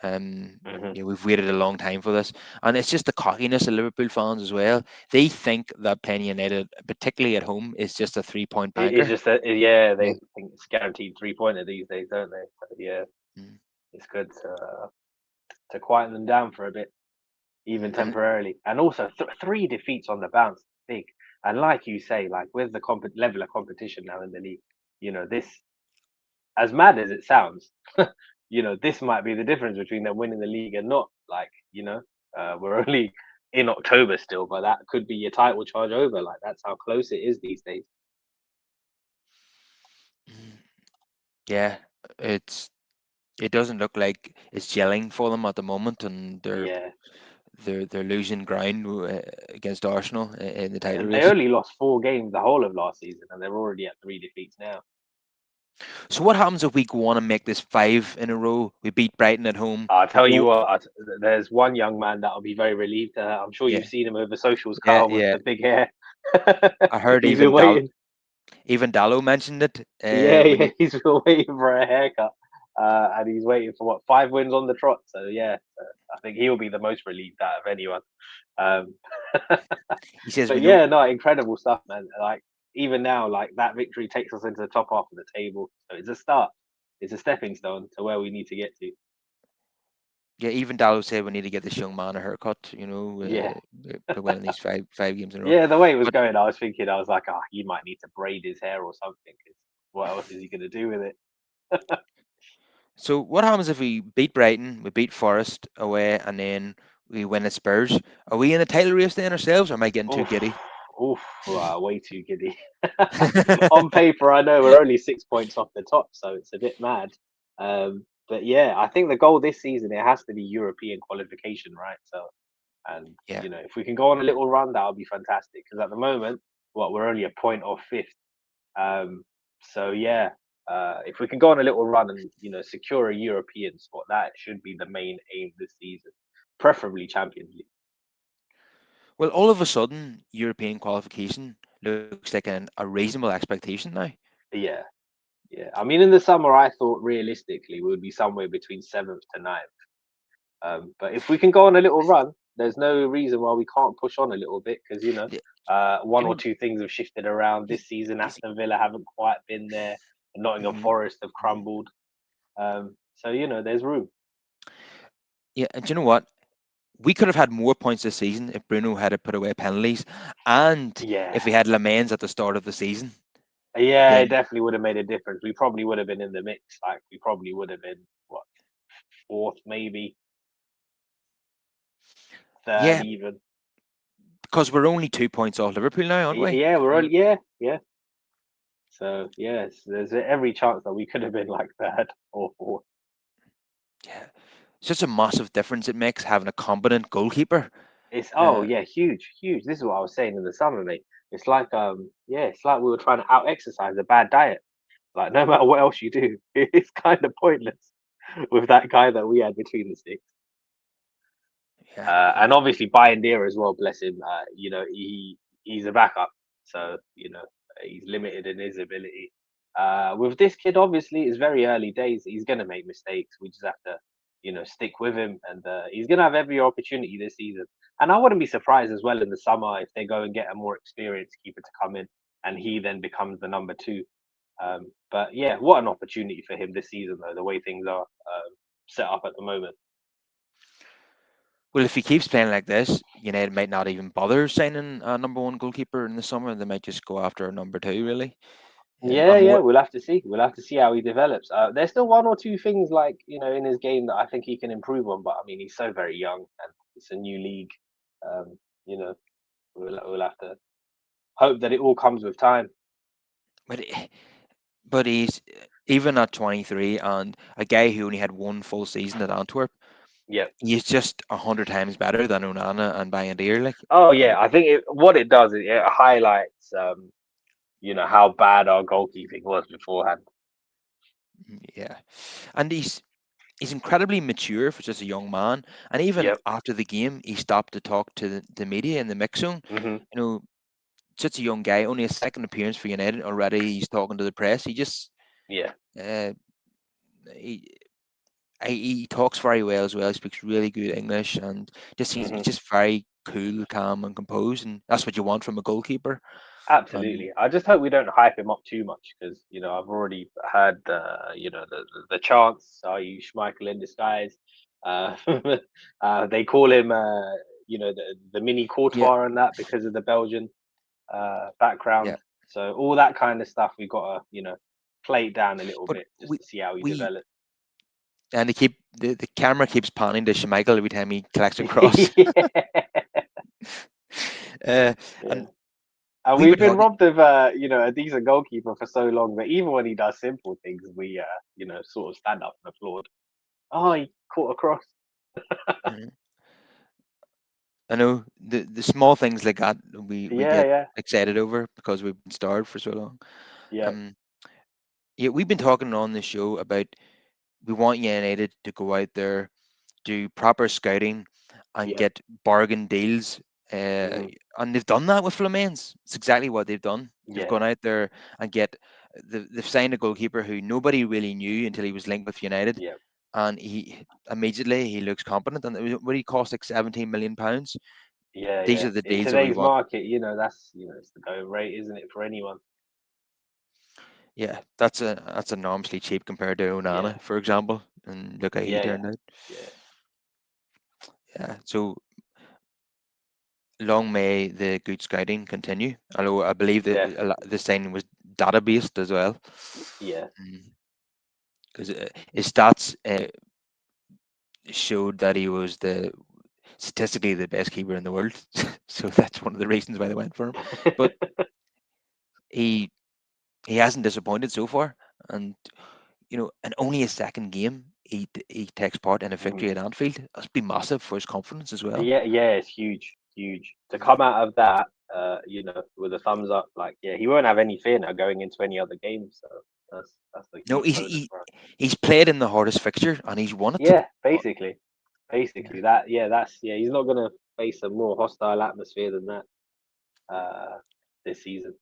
S2: Hmm.
S1: Yeah, we've waited a long time for this, and it's just the cockiness of Liverpool fans as well. They think that playing United, particularly at home, is just a 3 point
S2: It's
S1: banker.
S2: just that, yeah,
S1: Yeah.
S2: they think it's guaranteed 3-pointer these days, don't they? So, yeah,
S1: Mm.
S2: it's good to quieten them down for a bit, even
S1: And
S2: temporarily. And also, three defeats on the bounce, big. And like you say, like with the level of competition now in the league, this, as mad as it sounds, this might be the difference between them winning the league and not. Like, we're only in October still, but that could be your title charge over. Like, that's how close it is these days.
S1: mm, yeah, it's it doesn't look like it's gelling for them at the moment, and
S2: Yeah.
S1: they're losing ground against Arsenal in the
S2: Yeah,
S1: title
S2: they
S1: race.
S2: only lost 4 games the whole of last season, and they're already at 3 defeats now.
S1: So what happens if we go on and make this five in a row? We beat Brighton at home.
S2: I'll
S1: We
S2: tell you
S1: go,
S2: what, there's one young man that'll be very relieved. I'm sure you've
S1: yeah,
S2: seen him over socials,
S1: yeah,
S2: Carl, with
S1: yeah.
S2: the big hair.
S1: I heard
S2: He's been waiting.
S1: Even Dallo mentioned it
S2: Yeah,
S1: when
S2: yeah,
S1: he.
S2: he's been waiting for a haircut, and he's waiting for what, 5 wins on the trot. So yeah, I think he'll be the most relieved out of anyone. Um,
S1: He says we
S2: but
S1: know.
S2: yeah, no, incredible stuff, man. Like even now, like that victory takes us into the top half of the table. So it's a start. It's a stepping stone to where we need to get to.
S1: Yeah, even Dallo said we need to get this young man a haircut.
S2: Yeah.
S1: By winning these five games in a row.
S2: Yeah, the way it was
S1: But
S2: going, I was thinking, I was like, oh, you might need to braid his hair or something. 'Cause what else is he going to do with it?
S1: so what happens if we beat Brighton, we beat Forest away, and then we win at Spurs? Are we in the title race then ourselves, or am I getting too
S2: Oof,
S1: giddy?
S2: oof, way too giddy. On paper, I know we're only 6 points off the top, so it's a bit mad. But yeah, I think the goal this season it has to be European qualification, right? So, and
S1: Yeah.
S2: if we can go on a little run, that'll be fantastic. Because at the moment, we're only a point off fifth. Um, so yeah, if we can go on a little run and secure a European spot, that should be the main aim this season, preferably Champions League.
S1: Well, all of a sudden, European qualification looks like a reasonable expectation now.
S2: Yeah, yeah. I mean, in the summer, I thought realistically we would be somewhere between seventh to ninth. But if we can go on a little run, there's no reason why we can't push on a little bit because
S1: Yeah,
S2: one
S1: you
S2: or
S1: know,
S2: two things have shifted around
S1: y-
S2: this season.
S1: y-
S2: Aston Villa haven't quite been there. Nottingham
S1: mhm,
S2: Forest have
S1: mhm.
S2: crumbled. So there's room.
S1: Yeah, and do you know what? We could have had more points this season if Bruno had put away penalties, and
S2: Yeah,
S1: if we had Lamens at the start of the season.
S2: yeah, it
S1: Then
S2: definitely would have made a difference. We probably would have been in the mix. Like we probably would have been what, fourth, maybe third,
S1: yeah,
S2: even.
S1: because we're only 2 points off Liverpool now, aren't we?
S2: Yeah, we're only, yeah. So yes, there's every chance that we could have been like third or fourth.
S1: Yeah, such a massive difference it makes having a competent goalkeeper.
S2: It's
S1: Uh,
S2: yeah, huge, huge. This is what I was saying in the summer, mate. It's like yeah, it's like we were trying to out exercise a bad diet. Like no matter what else you do, it's kind of pointless with that guy that we had between the sticks.
S1: yeah,
S2: And obviously Bayandira as well, bless him. He's a backup, so he's limited in his ability. With this kid, obviously, it's very early days. He's gonna make mistakes. We just have to, stick with him, and he's gonna have every opportunity this season. And I wouldn't be surprised as well in the summer if they go and get a more experienced keeper to come in, and he then becomes the number two. But yeah, what an opportunity for him this season, though. The way things are set up at the moment.
S1: well, if he keeps playing like this, United might not even bother signing a number one goalkeeper in the summer. They might just go after a number two, really.
S2: Yeah,
S1: And
S2: yeah,
S1: what?
S2: we'll have to see. We'll have to see how he develops. There's still one or two things like in his game that I think he can improve on, but I mean he's so very young and it's a new league. You know, we'll have to hope that it all comes with time.
S1: But but he's even at 23 and a guy who only had one full season at Antwerp.
S2: Yeah.
S1: He's just 100 times better than Onana and Bayandere. Like,
S2: Oh yeah, I think what it does is it highlights, how bad our goalkeeping was beforehand.
S1: yeah, and he's incredibly mature for such a young man. And even
S2: Yep.
S1: after the game, he stopped to talk to the media in the mix zone.
S2: Hmm.
S1: You know, such a young guy, only a second appearance for United already. He's talking to the press. He just
S2: Yeah.
S1: uh, he, he talks very well as well. He speaks really good English and just seems he's
S2: Hmm.
S1: just very cool, calm, and composed. And that's what you want from a goalkeeper. And
S2: Absolutely. I just hope we don't hype him up too much because I've already heard the chants. Are you Schmeichel in disguise? Uh, they call him the mini
S1: yeah,
S2: Courtois and that because of the Belgian
S1: yeah.
S2: background. So all that kind of stuff we got to play it down a little
S1: But
S2: bit just to see how he
S1: we
S2: develops.
S1: and they keep the camera keeps panning to Schmeichel every time he collects a cross.
S2: Yeah.
S1: And
S2: And
S1: we were
S2: we've been
S1: talking.
S2: robbed of a decent goalkeeper for so long that even when he does simple things, we sort of stand up and applaud. Oh, he caught a cross.
S1: Mhm. I know the small things like that we
S2: Yeah,
S1: get
S2: yeah,
S1: excited over because we've been starved for so long.
S2: yeah,
S1: Um, yeah, we've been talking on the show about we want United to go out there, do proper scouting, and
S2: yeah.
S1: get bargain deals. Uh,
S2: Hmm.
S1: and they've done that with Flamens. It's exactly what they've done. They've
S2: Yeah,
S1: gone out there and they've signed a goalkeeper who nobody really knew until he was linked with United,
S2: yeah,
S1: and he immediately he looks competent. And what he cost like 17 million pounds.
S2: yeah,
S1: These
S2: yeah.
S1: are the
S2: In
S1: deals that we
S2: today's
S1: want.
S2: market, that's it's the going rate, isn't it, for anyone?
S1: Yeah, that's enormously cheap compared to
S2: Yeah,
S1: Onana, for example. And look how he
S2: yeah, yeah,
S1: turned out.
S2: yeah.
S1: Yeah, so long may the good scouting continue. Although I believe that
S2: Definitely.
S1: the signing was data based as well,
S2: Yeah.
S1: because his stats showed that he was the statistically the best keeper in the world. So that's one of the reasons why they went for him. But he he hasn't disappointed so far, and in only his second game, he takes part in a
S2: Mhm.
S1: victory at Anfield. That's been massive for his confidence as well.
S2: Yeah, yeah, it's huge, huge. To come out of that, with a thumbs up, like, yeah, he won't have any fear now going into any other game. So that's a
S1: No,
S2: huge bonus for us.
S1: he's played in the hardest fixture and he's won it.
S2: Yeah,
S1: Uh,
S2: basically
S1: yeah.
S2: that. Yeah, he's not gonna face a more hostile atmosphere than that this season.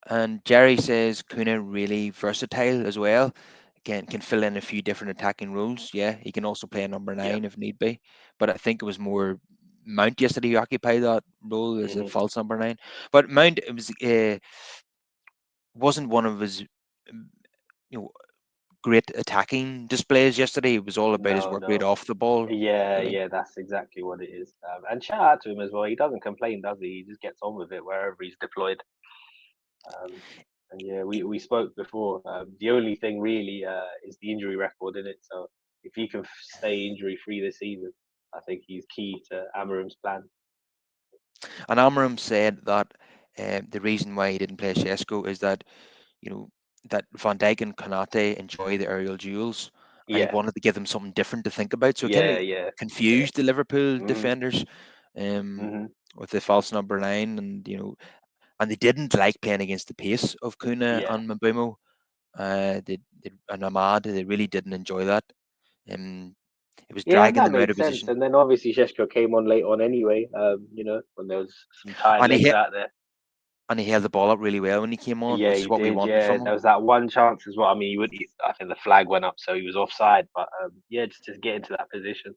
S1: And Jerry says Kuna really versatile as well. Can fill in a few different attacking roles. Yeah, he can also play a number
S2: Yeah.
S1: nine if need be. But I think it was more Mount yesterday who occupied that role as a
S2: Hmm.
S1: false number nine. But Mount it was wasn't one of his um, you know great attacking displays yesterday. It was all about his
S2: No,
S1: work rate
S2: no.
S1: off the ball.
S2: Yeah,
S1: Really.
S2: yeah, that's exactly what it is. And shout out to him as well. He doesn't complain, does he? He just gets on with it wherever he's deployed. Um, and yeah, we spoke before. The only thing really is the injury record in it. So if he can stay injury free this season, I think he's key to Amorim's plan.
S1: And Amorim said that the reason why he didn't play Shesko is that you know that Van Dijk and Konate enjoy the aerial duels, and he
S2: Yeah,
S1: wanted to give them something different to think about. So it kind
S2: yeah,
S1: of
S2: yeah, yeah.
S1: confused the Liverpool
S2: Mm,
S1: defenders um,
S2: hmm.
S1: with the false number nine, and they didn't like playing against the pace of Kuna
S2: Yeah,
S1: and Mbeumo. And Ahmad, they really didn't enjoy that. It was
S2: yeah, and
S1: dragging
S2: that
S1: them out
S2: made
S1: of
S2: sense.
S1: position,
S2: And then obviously Sheshko came on late on anyway. When there was some tired
S1: and he
S2: legs
S1: hit
S2: out there.
S1: and he held the ball up really well when he came on,
S2: Yeah,
S1: which is
S2: he
S1: what we
S2: did.
S1: wanted
S2: Yeah,
S1: from him.
S2: there was that one chance as well. I mean, I think the flag went up, so he was offside. But yeah, just get into that position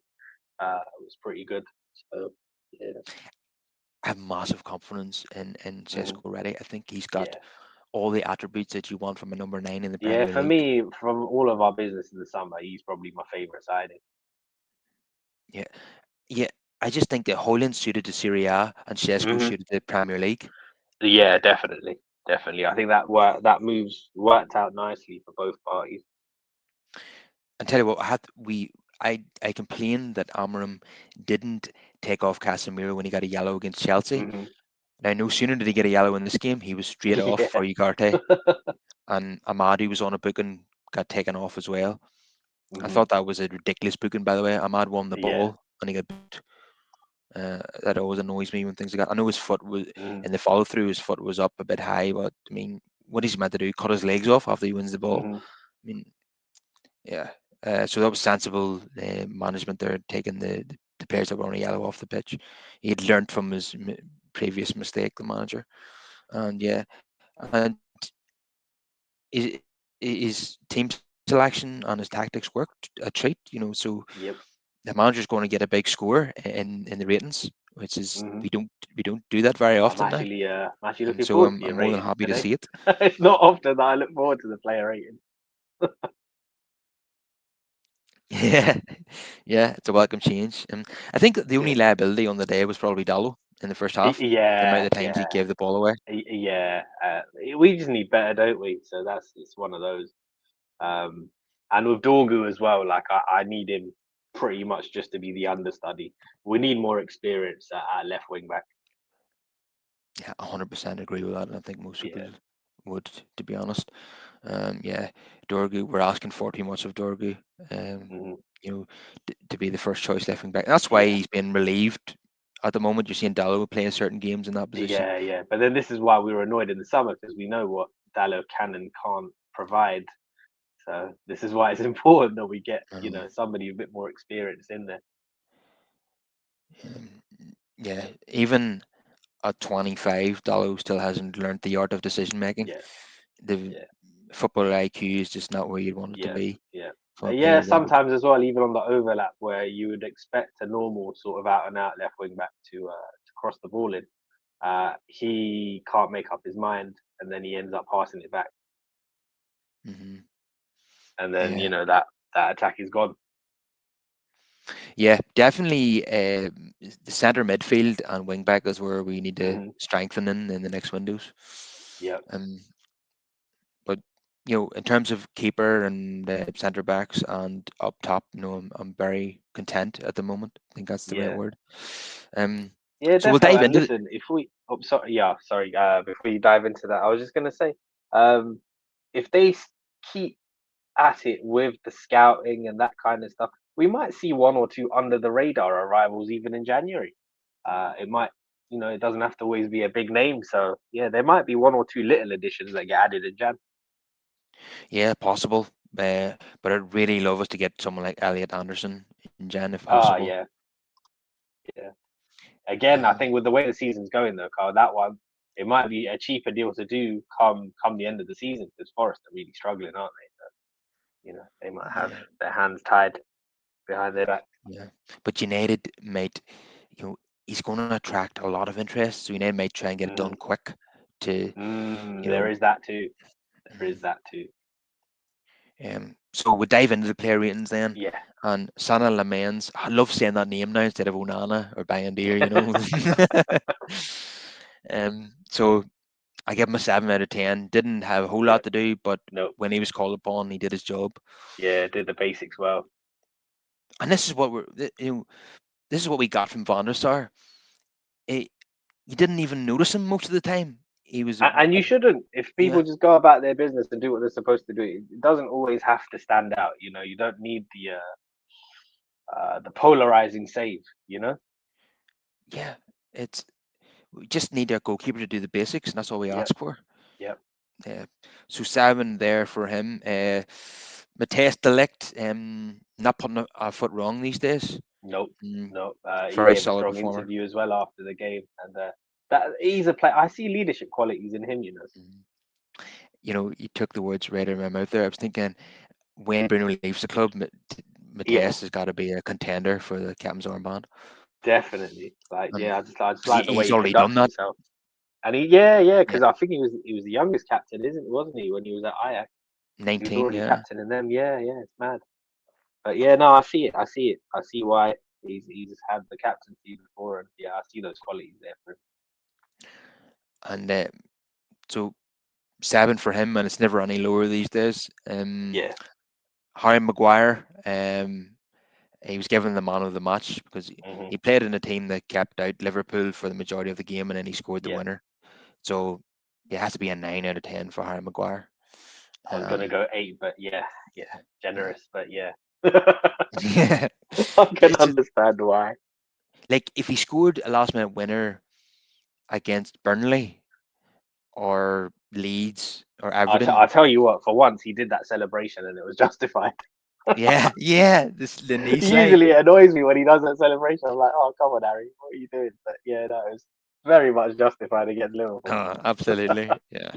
S2: was pretty good. So yeah,
S1: I have massive confidence in
S2: hmm,
S1: Sesko already. I think he's got
S2: yeah,
S1: all the attributes that you want from a number nine in the
S2: yeah.
S1: Premier
S2: For
S1: League.
S2: me, from all of our business in the summer, he's probably my favorite signing.
S1: Yeah, yeah. I just think that Hoyland suited to Serie A and Sesko
S2: Hmm.
S1: suited to the Premier League.
S2: Yeah, definitely, definitely. I think that moves worked out nicely for both parties.
S1: And tell you what, I complained that Amorim didn't take off Casemiro when he got a yellow against Chelsea.
S2: Hmm.
S1: Now, no sooner did he get a yellow in this game, he was straight off
S2: Yeah.
S1: for Ugarte, and Ahmad, was on a booking, got taken off as well. I
S2: Hmm.
S1: thought that was a ridiculous booking, by the way. Ahmad won the
S2: Yeah.
S1: ball and he got booked. That always annoys me when things like that. I know his foot was
S2: Hmm.
S1: in the follow through, his foot was up a bit high, but I mean, what is he meant to do? Cut his legs off after he wins the ball?
S2: Hmm.
S1: I mean, yeah. So that was sensible management there, taking the players that were on a yellow off the pitch. He'd learned from his previous mistake, the manager, and yeah, and his team selection and his tactics worked a treat, So
S2: Yep.
S1: the manager's going to get a big score in the ratings, which is
S2: Hmm.
S1: we don't do that very often now,
S2: I'm actually
S1: and
S2: looking
S1: so
S2: forward
S1: I'm
S2: to
S1: I'm
S2: your
S1: more than
S2: ratings
S1: happy to
S2: today.
S1: see it.
S2: It's not often that I look forward to the player rating.
S1: Yeah, yeah, it's a welcome change. I think that the only
S2: Yeah.
S1: liability on the day was probably Dallo in the first half. The amount
S2: Yeah.
S1: of times he
S2: Yeah.
S1: gave the ball away.
S2: Yeah. We just need better, don't we? So that's it's one of those. Um, and with Dorgu as well, like I need him pretty much just to be the understudy. We need more experience at left wing back.
S1: Yeah, 100% agree with that, and I think most people
S2: Yeah.
S1: would, to be honest. Yeah, Dorgu, we're asking far too much of Dorgu. Um,
S2: Hmm.
S1: to be the first choice left wing back. That's why
S2: Yeah.
S1: he's been relieved at the moment. You're seeing Dallo playing certain games in that position.
S2: Yeah. Yeah. But then this is why we were annoyed in the summer because we know what Dallo can and can't provide. So this is why it's important that we get,
S1: Um,
S2: somebody a bit more experience in there.
S1: um, yeah, even at 25, Dallo still hasn't learned the art of decision making.
S2: Yeah.
S1: The
S2: Yeah.
S1: football IQ is just not where you'd want it to
S2: Yeah.
S1: be
S2: Yeah.
S1: from a player
S2: Yeah,
S1: your age.
S2: sometimes as well, even on the overlap where you would expect a normal sort of out and out left wing back to cross the ball in, he can't make up his mind, and then he ends up passing it back,
S1: Hmm.
S2: and then
S1: Yeah,
S2: that attack is gone.
S1: yeah, definitely. The centre midfield and wing back is where we need to
S2: Hmm.
S1: strengthen in the next windows.
S2: Yeah.
S1: Um, but in terms of keeper and centre backs and up top, I'm very content at the moment. I think that's the right
S2: Yeah.
S1: word. Um,
S2: Yeah,
S1: so we'll
S2: definitely.
S1: dive
S2: And
S1: into the.
S2: listen, if we, oh, sorry, yeah, sorry. Before you dive into that, I was just gonna say, um, if they keep at it with the scouting and that kind of stuff, we might see one or two under the radar arrivals even in January. It might, it doesn't have to always be a big name. So yeah, there might be one or two little additions that get added in Jan.
S1: Yeah, possible. But I'd really love us to get someone like Elliot Anderson in Jan if
S2: Ah,
S1: possible.
S2: yeah, yeah. Again, I
S1: Um,
S2: think with the way the season's going though, Carl, that one it might be a cheaper deal to do come the end of the season because Forest are really struggling, aren't they? So, they might have
S1: yeah,
S2: their hands tied behind their back.
S1: yeah. But United might, you know, he's going to attract a lot of interest. So United might try and get it done
S2: Hmm.
S1: quick to, you
S2: There
S1: know,
S2: is that too. There
S1: mm,
S2: is that too.
S1: so we dive into the player ratings then.
S2: Yeah.
S1: And Sana Lamens, I love saying that name now instead of Onana or Bayandir. So I give him a 7 out of 10. Didn't have a whole
S2: Yeah.
S1: lot to do, but
S2: No.
S1: when he was called upon, he did his job.
S2: Yeah. Did the basics well.
S1: And this is what this is what we got from Van der Sar. He, you didn't even notice him most of the time. He was,
S2: And you shouldn't. If people
S1: yeah,
S2: just go about their business and do what they're supposed to do, it doesn't always have to stand out. You don't need the polarizing save.
S1: yeah. It's we just need a goalkeeper to do the basics, and that's all we
S2: Yep.
S1: ask for.
S2: Yep.
S1: Yeah. So 7 there for him. Mateus Delict, not putting a foot wrong these days.
S2: Nope.
S1: Mm,
S2: Nope. He
S1: very
S2: gave a
S1: solid
S2: strong
S1: performer.
S2: interview as well after the game, and that he's a player. I see leadership qualities in him.
S1: Mm. You took the words right out of my mouth there. I was thinking when Bruno leaves the club,
S2: Yeah.
S1: Mateus has got to be a contender for the captain's armband.
S2: Definitely. Like,
S1: And
S2: yeah, I just
S1: 'cause
S2: like the way
S1: he's
S2: he
S1: already done
S2: conducts
S1: that.
S2: himself. And yeah,
S1: Yeah,
S2: because I think he was the youngest captain, wasn't he, when he was at Ajax? He was
S1: 19.
S2: already
S1: Yeah,
S2: captaining them. Yeah, yeah, it's mad. But yeah, no, I see it. I see it. I see why he's had the captaincy before, and yeah, I see those qualities there for him.
S1: and so 7 for him, and it's never any lower these days.
S2: Yeah.
S1: Harry Maguire, He was given the man of the match because
S2: Hmm.
S1: he played in a team that kept out Liverpool for the majority of the game, and then he scored the
S2: Yeah,
S1: winner. So it has to be a 9 out of 10 for Harry Maguire.
S2: I was gonna
S1: Um,
S2: go 8, but yeah, yeah,
S1: yeah,
S2: generous, but yeah,
S1: yeah.
S2: I can
S1: It's just,
S2: understand why.
S1: like if he scored a last minute winner against Burnley or Leeds or Everton,
S2: I'll tell you what. For once, he did that celebration, and it was justified.
S1: yeah, yeah, this the knee slide.
S2: Usually, it annoys me when he does that celebration. I'm like, oh, come on, Harry, what are you doing? But yeah, no, it was very much justified against Liverpool.
S1: Absolutely, yeah.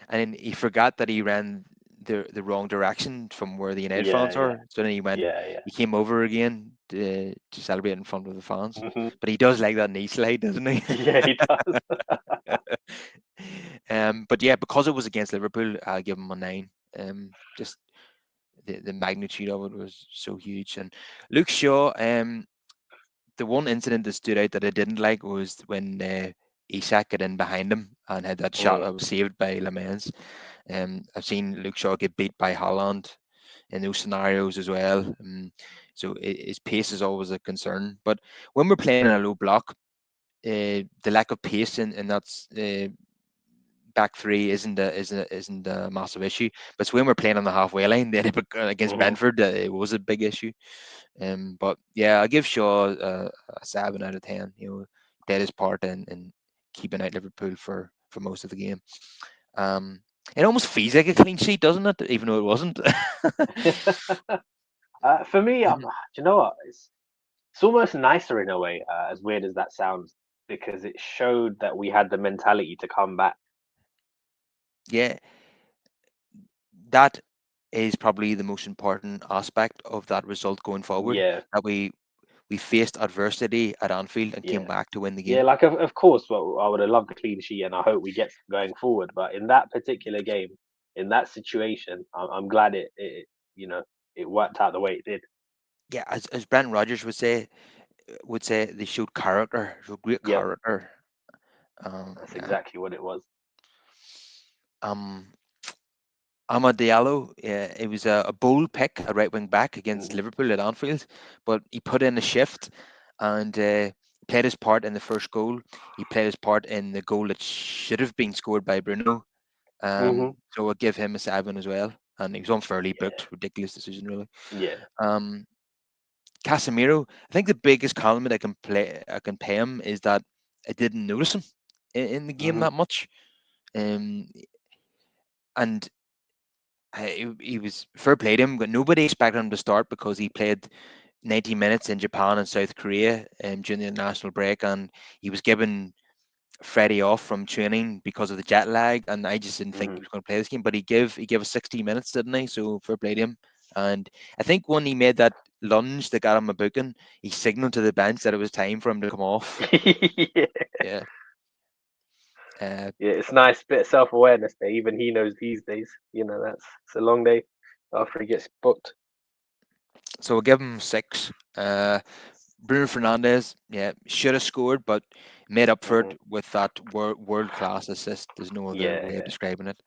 S1: And then he forgot that he ran the wrong direction from where the United
S2: Yeah,
S1: fans
S2: yeah,
S1: were. So then
S2: yeah, yeah.
S1: he came over again to celebrate in front of the fans.
S2: Hmm.
S1: But he does like that knee slide, doesn't he?
S2: Yeah, he does.
S1: But yeah, because it was against Liverpool, I'll give him a 9. Just the magnitude of it was so huge. And Luke Shaw, the one incident that stood out that I didn't like was when Isak got in behind him and had that shot
S2: Mm,
S1: that was saved by Lamens. I've seen Luke Shaw get beat by Holland in those scenarios as well. So his pace is always a concern. But when we're playing in a low block, the lack of pace in that's back three isn't a massive issue. But it's when we're playing on the halfway line, then against
S2: hmm.
S1: Brentford, it was a big issue. But yeah, I give Shaw a 7 out of 10. Did his part in keeping out Liverpool for most of the game. Um, it almost feels like a clean sheet, doesn't it? Even though it wasn't.
S2: For me, do you know what? It's almost nicer in a way, as weird as that sounds, because it showed that we had the mentality to come back.
S1: Yeah, that is probably the most important aspect of that result going forward.
S2: Yeah,
S1: That we faced adversity at Anfield and came
S2: yeah.
S1: back to win the
S2: Yeah,
S1: game.
S2: like of course, well, I would have loved a clean sheet, and I hope we get some going forward. But in that particular game, in that situation, I'm glad you know it worked out the way it did.
S1: Yeah, as Brendan Rodgers would say they showed great
S2: Yep,
S1: character.
S2: that's
S1: Yeah.
S2: exactly what it was.
S1: Um, Amad Diallo, yeah, it was a bold pick, a right wing back against
S2: Hmm.
S1: Liverpool at Anfield, but he put in a shift and played his part in the first goal. He played his part in the goal that should have been scored by Bruno.
S2: Hmm.
S1: So I'll give him a 7 as well. And he was unfairly
S2: Yeah,
S1: booked. Ridiculous decision, really.
S2: yeah.
S1: Um, Casemiro, I think the biggest compliment I can pay him is that I didn't notice him in the game
S2: Hmm.
S1: that much. Um, and he was fair play to him, but nobody expected him to start because he played 90 minutes in Japan and South Korea during the international break, and he was given Freddie off from training because of the jet lag, and I just didn't think he
S2: Hmm.
S1: was going to play this game. But he gave us 60 minutes, didn't he? So fair play to him. And I think when he made that lunge that got him a booking, he signaled to the bench that it was time for him to come off.
S2: Yeah,
S1: Yeah. Uh,
S2: yeah. It's nice bit of self awareness there. Even he knows these days. You know, that's it's a long day after he gets booked.
S1: so we'll give him 6. Bruno Fernandes, yeah, should have scored, but made up for it
S2: Hmm.
S1: with that world class assist. There's no other
S2: Yeah,
S1: way of
S2: yeah.
S1: describing it.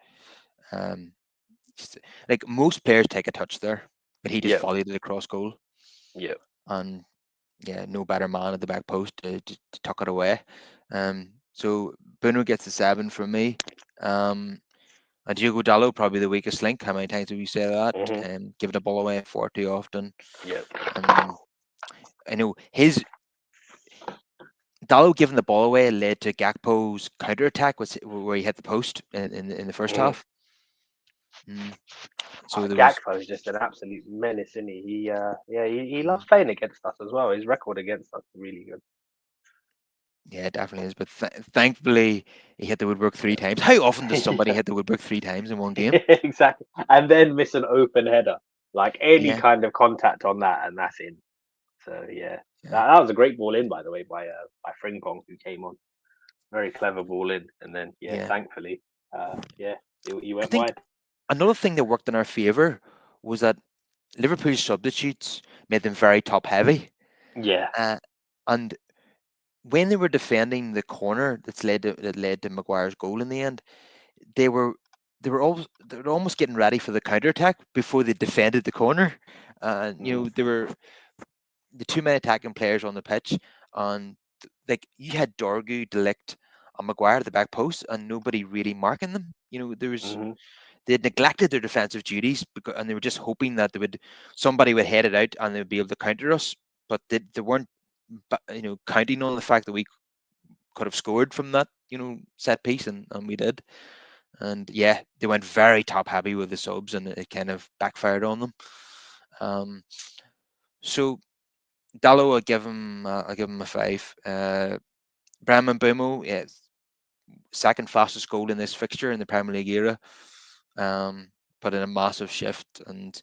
S1: Um, just- like most players take a touch there, but he just
S2: Yep,
S1: volleyed it across goal,
S2: yep.
S1: and yeah, no better man at the back post to tuck it away. So Bruno gets the 7 from me. And Diogo Dallo probably the weakest link. How many times do we say that?
S2: Hmm.
S1: Giving the ball away far too often.
S2: Yep.
S1: Um, I know his Dallo giving the ball away led to Gakpo's counter attack, where he hit the post in the first
S2: Hmm.
S1: half. Mm, so there was,
S2: Gakpo is just an absolute menace, isn't he? Yeah, he
S1: mm,
S2: loves playing against us as well. His record against us is really good.
S1: yeah, it definitely is. But thankfully, he hit the woodwork 3 times. How often does somebody
S2: Yeah,
S1: hit the woodwork 3 times in one game?
S2: exactly. And then miss an open header, like any
S1: Yeah,
S2: kind of contact on that, and that's in. So yeah,
S1: yeah,
S2: that was a great ball in, by the way, by Frimpong who came on. Very clever ball in, and then yeah,
S1: yeah.
S2: thankfully, yeah, he
S1: I
S2: went
S1: think
S2: wide.
S1: another thing that worked in our favour was that Liverpool's substitutes made them very top heavy,
S2: Yeah.
S1: uh, and when they were defending the corner that led to Maguire's goal in the end, they were they were almost getting ready for the counter attack before they defended the corner. You know, they were the two main attacking players on the pitch, and like you had Dorgu, Delict, and Maguire at the back post, and nobody really marking them. There was
S2: Hmm.
S1: they had neglected their defensive duties, and they were just hoping that somebody would head it out and they'd be able to counter us. But they weren't, counting on the fact that we could have scored from that, set piece, and we did. And yeah, they went very top heavy with the subs, and it kind of backfired on them. Um, so Dallo, I'll give him a five. Brahman Bumo, yeah, second fastest goal in this fixture in the Premier League era. Put in a massive shift, and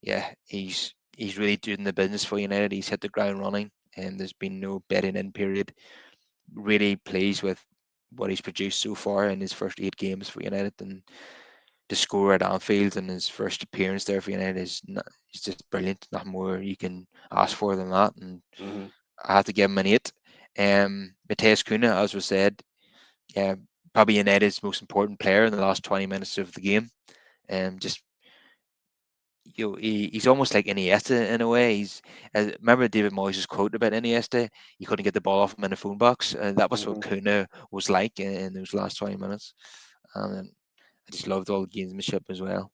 S1: yeah, he's really doing the business for United. He's hit the ground running, and there's been no betting in period. Really pleased with what he's produced so far in his first 8 games for United, and to score at Anfield in his first appearance there for United is not, it's just brilliant. Nothing more you can ask for than that, and
S2: Hmm.
S1: I have to give him an 8. Mateus Cunha, as was said, yeah, probably United's most important player in the last 20 minutes of the game. Just he's almost like Iniesta in a way. Remember David Moyes' quote about Iniesta? You couldn't get the ball off him in a phone box. That was what
S2: Hmm.
S1: Cunha was like in those last 20 minutes. And I just loved all the gamesmanship as well.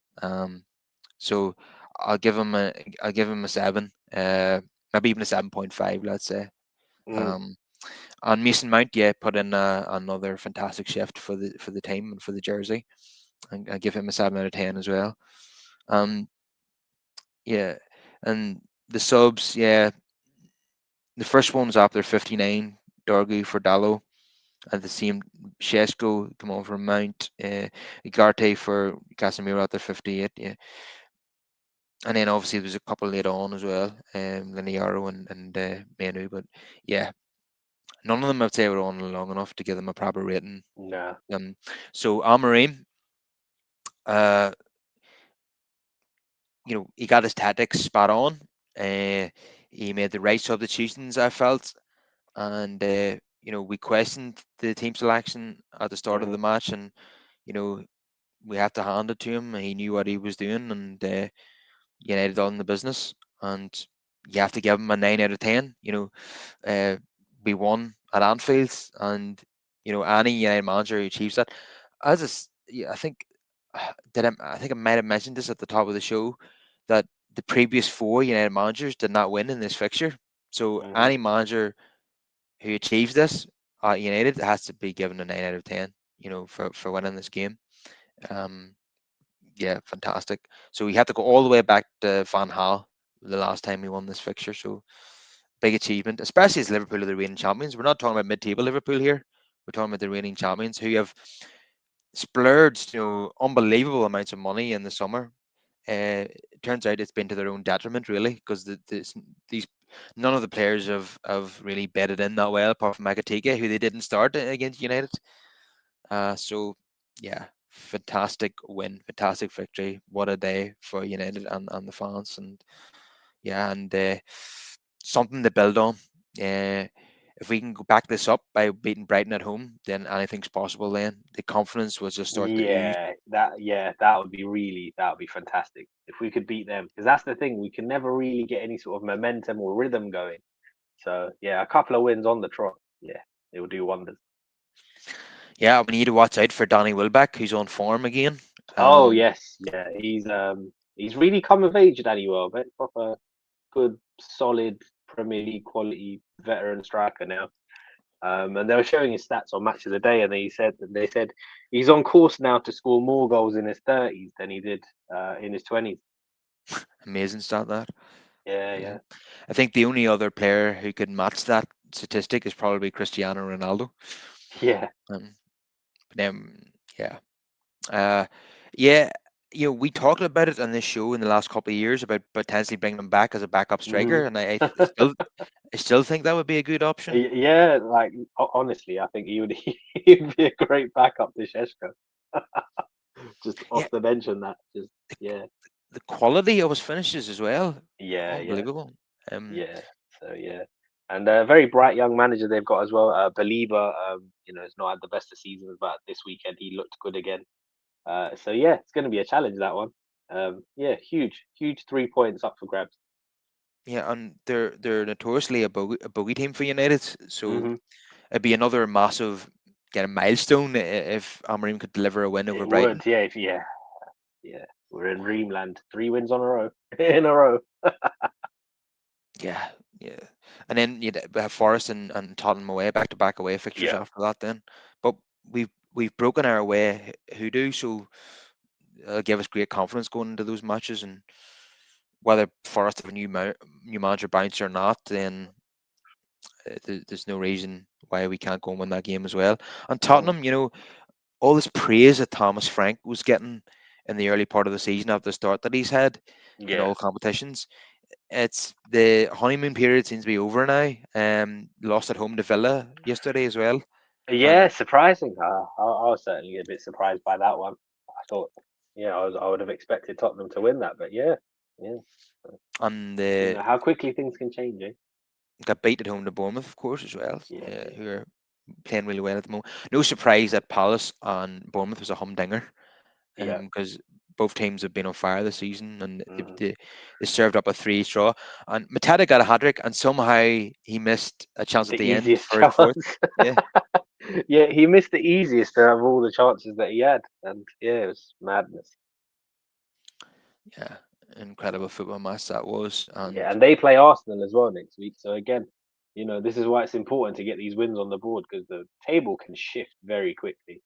S1: So I'll give him a I'll give him a 7, maybe even a 7.5, let's say.
S2: Hmm.
S1: Um, and Mason Mount, yeah, put in another fantastic shift for the team and for the jersey. And I give him a 7 out of 10 as well. Um, yeah, and the subs, yeah, the first one's after 59, Dorgu for Dallo. At the same, Shesko come on for Mount, Igarte for Casemiro at the 58, yeah. And then obviously there's a couple later on as well, Liniaro and Menu, but yeah, none of them I'd say were on long enough to give them a proper rating.
S2: Nah.
S1: So Amorim, uh, he got his tactics spot on. Uh, he made the right substitutions, I felt, and we questioned the team selection at the start of
S2: Hmm.
S1: the match, and you know we have to hand it to him. He knew what he was doing, and United on the business, and you have to give him a 9 out of 10. Uh, we won at Anfield, and any United manager who achieves that, yeah, I think I think I might have mentioned this at the top of the show that the previous 4 United managers did not win in this fixture. So
S2: Hmm.
S1: any manager who achieves this at United has to be given a 9 out of 10. For winning this game. Um, yeah, fantastic. So we had to go all the way back to Van Gaal the last time we won this fixture. So big achievement, especially as Liverpool are the reigning champions. We're not talking about mid-table Liverpool here. We're talking about the reigning champions who have splurged, unbelievable amounts of money in the summer. It turns out it's been to their own detriment, really, because these none of the players have really bedded in that well, apart from Makatika, who they didn't start against United. So yeah, fantastic win, fantastic victory. What a day for United and the fans, and yeah, and something to build on. Uh, if we can go back this up by beating Brighton at home, then anything's possible. Then the confidence will just start to ooze.
S2: That would be that would be fantastic if we could beat them, because that's the thing, we can never really get any sort of momentum or rhythm going. So yeah, a couple of wins on the trot, yeah, it will do wonders.
S1: Yeah, we need to watch out for Danny Welbeck, who's on form again.
S2: Oh
S1: Um,
S2: yes, yeah, he's really come of age, Danny Welbeck, proper good, solid Premier League quality veteran striker now. And they were showing his stats on Match of the Day, and they said he's on course now to score more goals in his 30s than he did in his 20s.
S1: Amazing stat that.
S2: Yeah,
S1: Yeah,
S2: yeah,
S1: I think the only other player who could match that statistic is probably Cristiano Ronaldo.
S2: yeah.
S1: Um, but yeah, uh, yeah, we talked about it on this show in the last couple of years about potentially bringing him back as a backup
S2: Hmm.
S1: striker, and I still think that would be a good option.
S2: Yeah, like honestly, I think he would he'd be a great backup to Sheshko, just
S1: Yeah,
S2: off the bench and that. Just
S1: the,
S2: yeah,
S1: the quality of his finishes as well,
S2: yeah, yeah,
S1: unbelievable.
S2: yeah. So yeah, and a very bright young manager they've got as well. Believer, has not had the best of seasons, but this weekend he looked good again. So yeah, it's going to be a challenge, that one. Yeah, huge 3 points up for grabs.
S1: Yeah, and they're notoriously a bogey team for United. So
S2: Hmm.
S1: it'd be another massive kind of milestone if Amorim could deliver a win over
S2: It
S1: Brighton.
S2: would, yeah, yeah. We're in Dreamland. 3 wins on a row, in a row.
S1: Yeah, yeah. And then you'd have Forest and Tottenham away, back-to-back away fixtures
S2: Yeah.
S1: after that then. But we've broken our away hoodoo, so it'll give us great confidence going into those matches. And whether Forest have a new manager bounce or not, then there's no reason why we can't go and win that game as well. And
S2: Hmm.
S1: Tottenham, all this praise that Thomas Frank was getting in the early part of the season after the start that he's had in
S2: Yeah.
S1: all competitions. It's the honeymoon period seems to be over now. Lost at home to Villa yesterday as well,
S2: Yeah,
S1: and
S2: surprising. I was certainly a bit surprised by that one. I thought, yeah, I would have expected Tottenham to win that, but yeah, yeah.
S1: and
S2: You
S1: the
S2: know how quickly things can change, eh?
S1: got beat at home to Bournemouth, of course, as well,
S2: Yeah,
S1: who are playing really well at the moment. No surprise that Palace and Bournemouth was a humdinger,
S2: yeah,
S1: because both teams have been on fire this season, and
S2: hmm,
S1: they served up a three straw. And Matata got a hat trick, and somehow he missed a chance at
S2: the
S1: the end
S2: easiest
S1: for his fourth.
S2: chance.
S1: Yeah,
S2: Yeah, he missed the easiest out of all the chances that he had, and yeah, it was madness.
S1: yeah, incredible football match that was, and
S2: Yeah, and they play Arsenal as well next week. So again, this is why it's important to get these wins on the board because the table can shift very quickly.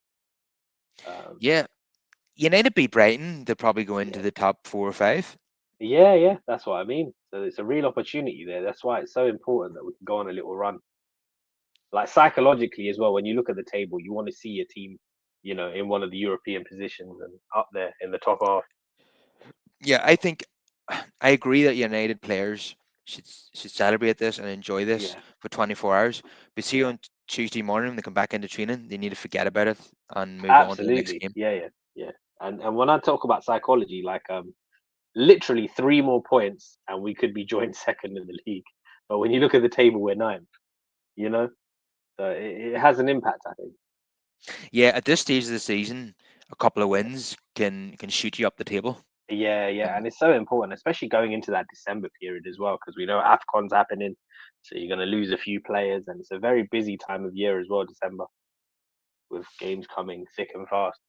S2: Um,
S1: yeah, United beat Brighton. They'll probably go into
S2: yeah,
S1: the top 4 or 5.
S2: yeah, that's what I mean. So it's a real opportunity there. That's why it's so important that we can go on a little run. Like psychologically as well, when you look at the table, you want to see your team, in one of the European positions and up there in the top half.
S1: Yeah, I think I agree that United players should celebrate this and enjoy this
S2: Yeah,
S1: for 24 hours. But see,
S2: yeah,
S1: on Tuesday morning when they come back into training, they need to forget about it and move on to the next
S2: absolutely.
S1: game.
S2: Yeah. And when I talk about psychology, like literally 3 more points and we could be joint second in the league. But when you look at the table, we're ninth. You know, so it has an impact. I think.
S1: Yeah, at this stage of the season, a couple of wins can shoot you up the table.
S2: Yeah,
S1: Um,
S2: and it's so important, especially going into that December period as well, because we know Afcon's happening, so you're going to lose a few players, and it's a very busy time of year as well, December, with games coming thick and fast.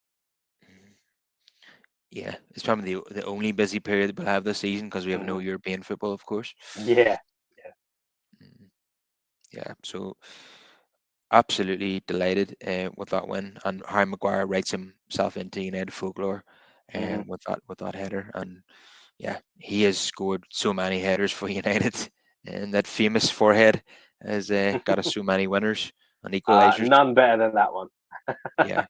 S1: yeah, it's probably the only busy period that we'll have this season because we have no
S2: Hmm.
S1: European football, of course.
S2: Yeah, yeah,
S1: Mm, Yeah, so absolutely delighted with that win, and Harry Maguire writes himself into United folklore
S2: hmm.
S1: with that header, and yeah, he has scored so many headers for United, and that famous forehead has got us so many winners and equalizers.
S2: None better than that one.
S1: Yeah,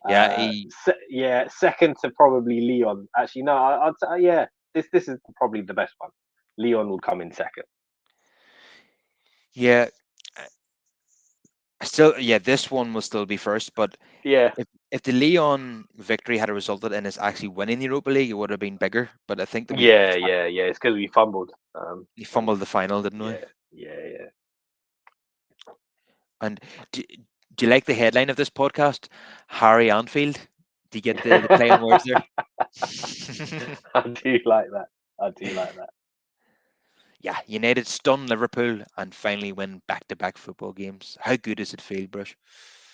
S1: yeah, he
S2: Yeah, second to probably Leon. Actually, no, yeah, this is probably the best one. Leon will come in second.
S1: yeah. Still, yeah, this one will still be first, but
S2: Yeah,
S1: if the Leon victory had resulted in us actually winning the Europa League, it would have been bigger. But I think that
S2: yeah. It's because we fumbled.
S1: we
S2: And
S1: fumbled the final, didn't we?
S2: yeah.
S1: And do you like the headline of this podcast? Harry Anfield. Do you get the play on words there?
S2: I do like that. I do like that.
S1: Yeah, United stun Liverpool and finally win back-to-back football games. How good does it feel, Brush?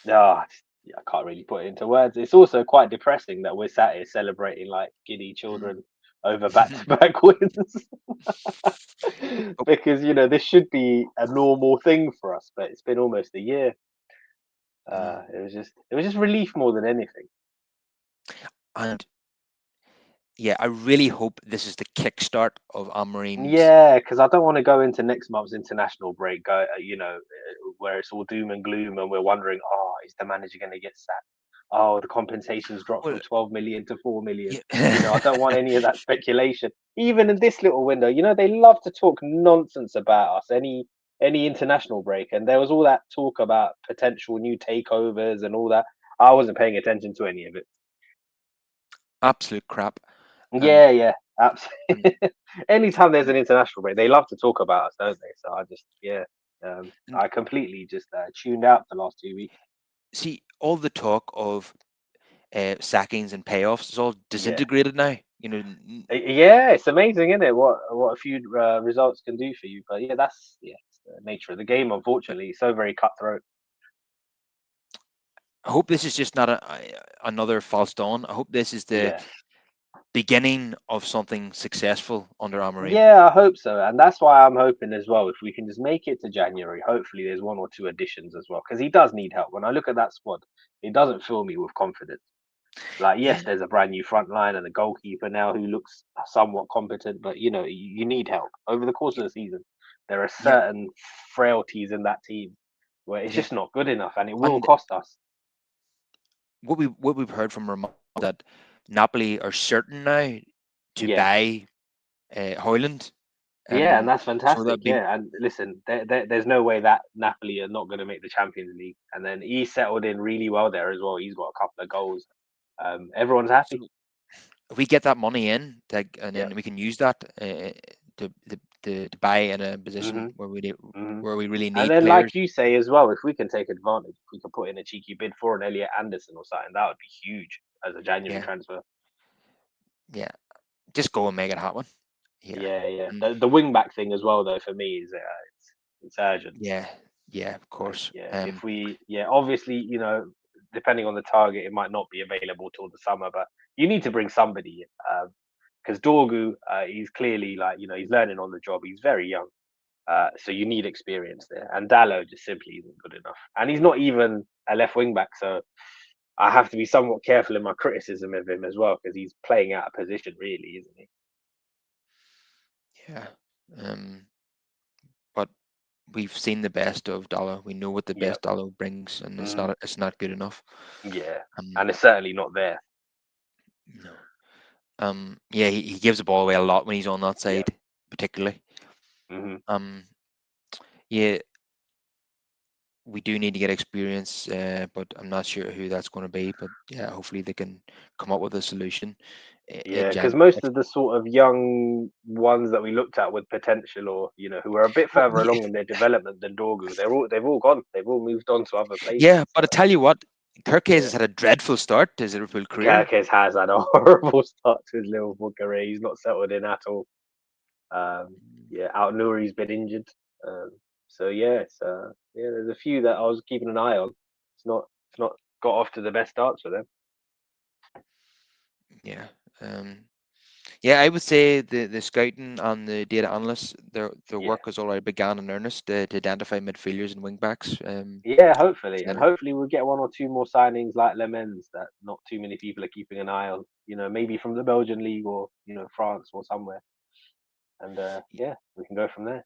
S2: Ah, yeah, I can't really put it into words. It's also quite depressing that we're sat here celebrating like giddy
S1: Mm.
S2: children over back-to-back wins
S1: Oh,
S2: because this should be a normal thing for us, but it's been almost a year.
S1: mm.
S2: It was just relief more than anything.
S1: And yeah, I really hope this is the kickstart of Amorim's.
S2: Yeah, because I don't want to go into next month's international break, where it's all doom and gloom, and we're wondering, oh, is the manager going to get sacked? Oh, the compensations dropped
S1: Well,
S2: from 12 million to 4 million. I
S1: yeah.
S2: don't want any of that speculation. Even in this little window, they love to talk nonsense about us. Any international break, and there was all that talk about potential new takeovers and all that. I wasn't paying attention to any of it.
S1: Absolute crap. And,
S2: Yeah,
S1: and,
S2: absolutely. Anytime there's an international break, they love to talk about us, don't they? So yeah,
S1: and
S2: I completely just tuned out the last 2 weeks.
S1: see, all the talk of sackings and payoffs is all
S2: Yeah,
S1: disintegrated now.
S2: Yeah, it's amazing, isn't it? What a few results can do for you. But yeah, it's the nature of the game. Unfortunately, it's so very cutthroat.
S1: I hope this is just not another false dawn. I hope this is the
S2: Yeah.
S1: beginning of something successful under Amorim.
S2: Yeah, I hope so, and that's why I'm hoping as well. If we can just make it to January, hopefully there's one or two additions as well, because he does need help. When I look at that squad, it doesn't fill me with confidence. Like,
S1: Yeah,
S2: yes, there's a brand new front line and a goalkeeper now who looks somewhat competent, but you need help over the course of the season. There are
S1: yeah,
S2: certain frailties in that team where it's
S1: yeah.
S2: just not good enough, and it will
S1: And
S2: cost us.
S1: what we've heard from Ramon that Napoli are certain now to
S2: Yeah,
S1: buy Hoyland.
S2: yeah, and
S1: Um,
S2: that's
S1: so
S2: fantastic.
S1: that been
S2: Yeah, and listen, there's no way that Napoli are not going to make the Champions League, and then he settled in really well there as well. He's got a couple of goals. Everyone's happy.
S1: so if we get that money in, and
S2: Yeah.
S1: then we can use that to buy in a position
S2: hmm hmm
S1: where we really
S2: And
S1: need
S2: then,
S1: players.
S2: like you say as well, if we can take advantage, if we can put in a cheeky bid for an Elliot Anderson or something, that would be huge as a January
S1: Yeah,
S2: transfer.
S1: yeah. Just go and make it happen. Yeah,
S2: Yeah, yeah.
S1: and
S2: The wing back thing as well, though, for me is it's urgent.
S1: yeah, yeah, of
S2: Like,
S1: course.
S2: yeah, if we, yeah, obviously, depending on the target, it might not be available till the summer, but you need to bring somebody in. Because Dorgu, he's clearly like, he's learning on the job. He's very young. So you need experience there. And Dallo just simply isn't good enough. And he's not even a left wing back. So I have to be somewhat careful in my criticism of him as well, because he's playing out of position, really, isn't he?
S1: yeah. Um, but we've seen the best of Dollar. We know what the
S2: Yeah.
S1: best Dollar brings, and
S2: Mm,
S1: it's not good enough.
S2: yeah.
S1: Um,
S2: And it's certainly not there.
S1: no. Yeah, he gives the ball away a lot when he's on that
S2: Yeah.
S1: side, particularly.
S2: hmm
S1: Um, yeah, we do need to get experience, but I'm not sure who that's going to be. But yeah, hopefully they can come up with a solution in
S2: Yeah. Because
S1: Jan.
S2: most of the sort of young ones that we looked at with potential, or who are a bit
S1: Well,
S2: further along in their development than Dorgu, they've all gone. They've all moved on to other
S1: yeah,
S2: places.
S1: but I
S2: So
S1: tell you what, Kirkes
S2: yeah.
S1: has had a dreadful start to his Liverpool career.
S2: Garkes has had a horrible start to his Liverpool career. He's not settled in at all. Yeah, Out Nouri's been injured. Um, so yeah, there's a few that I was keeping an eye on. It's not got off to the best starts for them.
S1: Yeah. Um, yeah, I would say the scouting and the data analysts, their
S2: Yeah,
S1: work has already begun in earnest to identify midfielders and wing backs.
S2: yeah, hopefully, and
S1: So
S2: hopefully we'll get one or two more signings like Lemens that not too many people are keeping an eye on. Maybe from the Belgian league or France or somewhere, and yeah, we can go from there.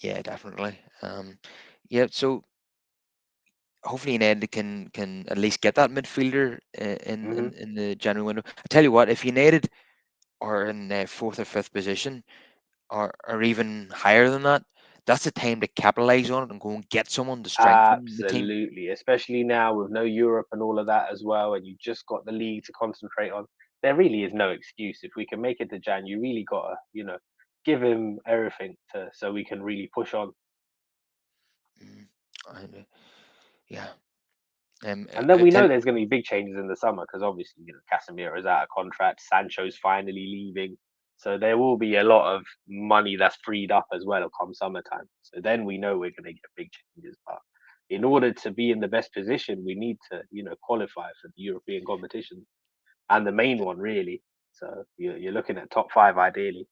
S1: yeah, definitely. Yeah, so hopefully United can at least get that midfielder
S2: hmm
S1: in the January window. I tell you what, if United are in fourth or fifth position, or even higher than that, that's the time to capitalize on it and go and get someone to strengthen the team.
S2: Absolutely, especially now with no Europe and all of that as well, and you just got the league to concentrate on. There really is no excuse. If we can make it to Jan, you really gotta, give him everything so we can really push on.
S1: Mm, and, yeah,
S2: And then
S1: I
S2: we
S1: tell
S2: know there's going to be big changes in the summer because obviously, Casemiro is out of contract, Sancho's finally leaving, so there will be a lot of money that's freed up as well come summertime. So then we know we're going to get big changes. But in order to be in the best position, we need to, qualify for the European competition and the main one really. So you're looking at top five ideally.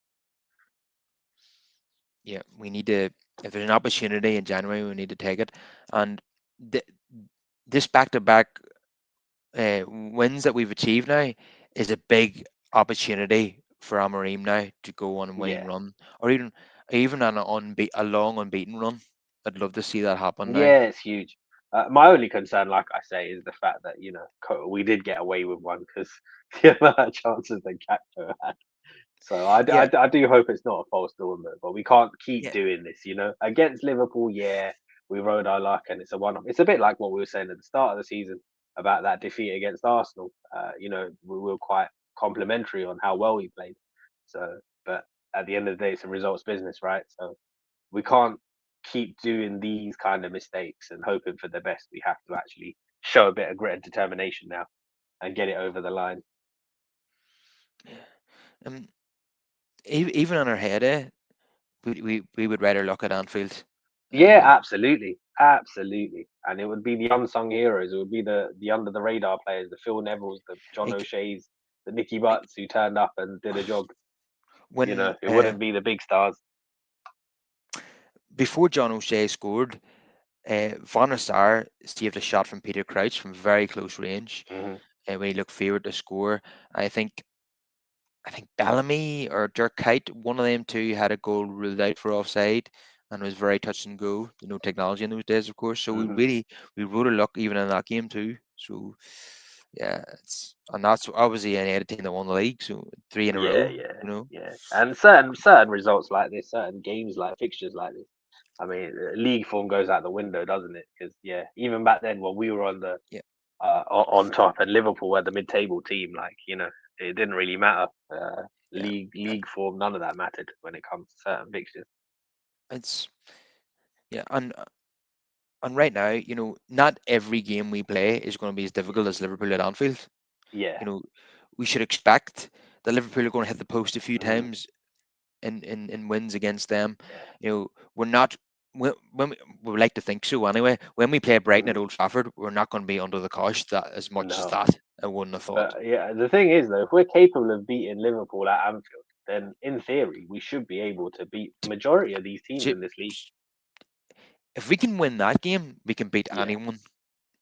S1: yeah, we need to. If there's an opportunity in January, we need to take it. And th- this back-to-back wins that we've achieved now is a big opportunity for Amorim now to go on a winning
S2: Yeah.
S1: run, or even on a long unbeaten run. I'd love to see that happen now.
S2: Yeah, it's huge. My only concern, like I say, is the fact that we did get away with one because the amount of chances that Gakpo had. So
S1: Yeah,
S2: I do hope it's not a false dawn, though. But we can't keep
S1: yeah,
S2: doing this. Against Liverpool, yeah, we rode our luck, and it's a one-off. It's a bit like what we were saying at the start of the season about that defeat against Arsenal. We were quite complimentary on how well we played. So, but at the end of the day, it's a results business, right? So we can't keep doing these kind of mistakes and hoping for the best. We have to actually show a bit of grit and determination now and get it over the line.
S1: Yeah. Um, even on our heyday, we would rather look at Anfield.
S2: Yeah,
S1: Uh,
S2: absolutely, absolutely. And it would be the unsung heroes. It would be the under the radar players, the Phil Nevilles, the John
S1: like
S2: O'Shea's, the Nicky
S1: like
S2: Butts who turned up and did a job. You
S1: when
S2: know, it wouldn't be the big stars.
S1: before John O'Shea scored, Van der Sar saved a shot from Peter Crouch from very close range
S2: Hmm.
S1: when he looked forward to score. I think I think Bellamy or Dirk Kuyt, one of them two, had a goal ruled out for offside, and it was very touch and go. No technology in those days, of course. So
S2: Hmm.
S1: we rode a luck even in that game too. So yeah, it's and that's obviously an United team that won the league, so three in a
S2: Yeah,
S1: row.
S2: yeah,
S1: You know,
S2: yeah. And certain results like this, certain games like fixtures like this. I mean, league form goes out the window, doesn't it? Because yeah, even back then when we were on the
S1: yeah,
S2: on top and Liverpool were the mid-table team, like it didn't really matter.
S1: yeah.
S2: League form, none of that mattered when it comes to certain fixtures.
S1: It's yeah, and right now, not every game we play is going to be as difficult as Liverpool at Anfield.
S2: Yeah.
S1: You know, we should expect that Liverpool are going to hit the post a few
S2: Hmm.
S1: times in wins against them.
S2: Yeah.
S1: We're not. We would like to think so anyway. When we play Brighton
S2: Hmm.
S1: at Old Trafford, we're not going to be under the cosh that as much as
S2: No.
S1: that. I wouldn't have thought.
S2: But yeah, the thing is though, if we're capable of beating Liverpool at Anfield, then in theory we should be able to beat the majority of these teams
S1: So,
S2: in this league.
S1: if we can win that game, we can beat
S2: Yeah.
S1: anyone.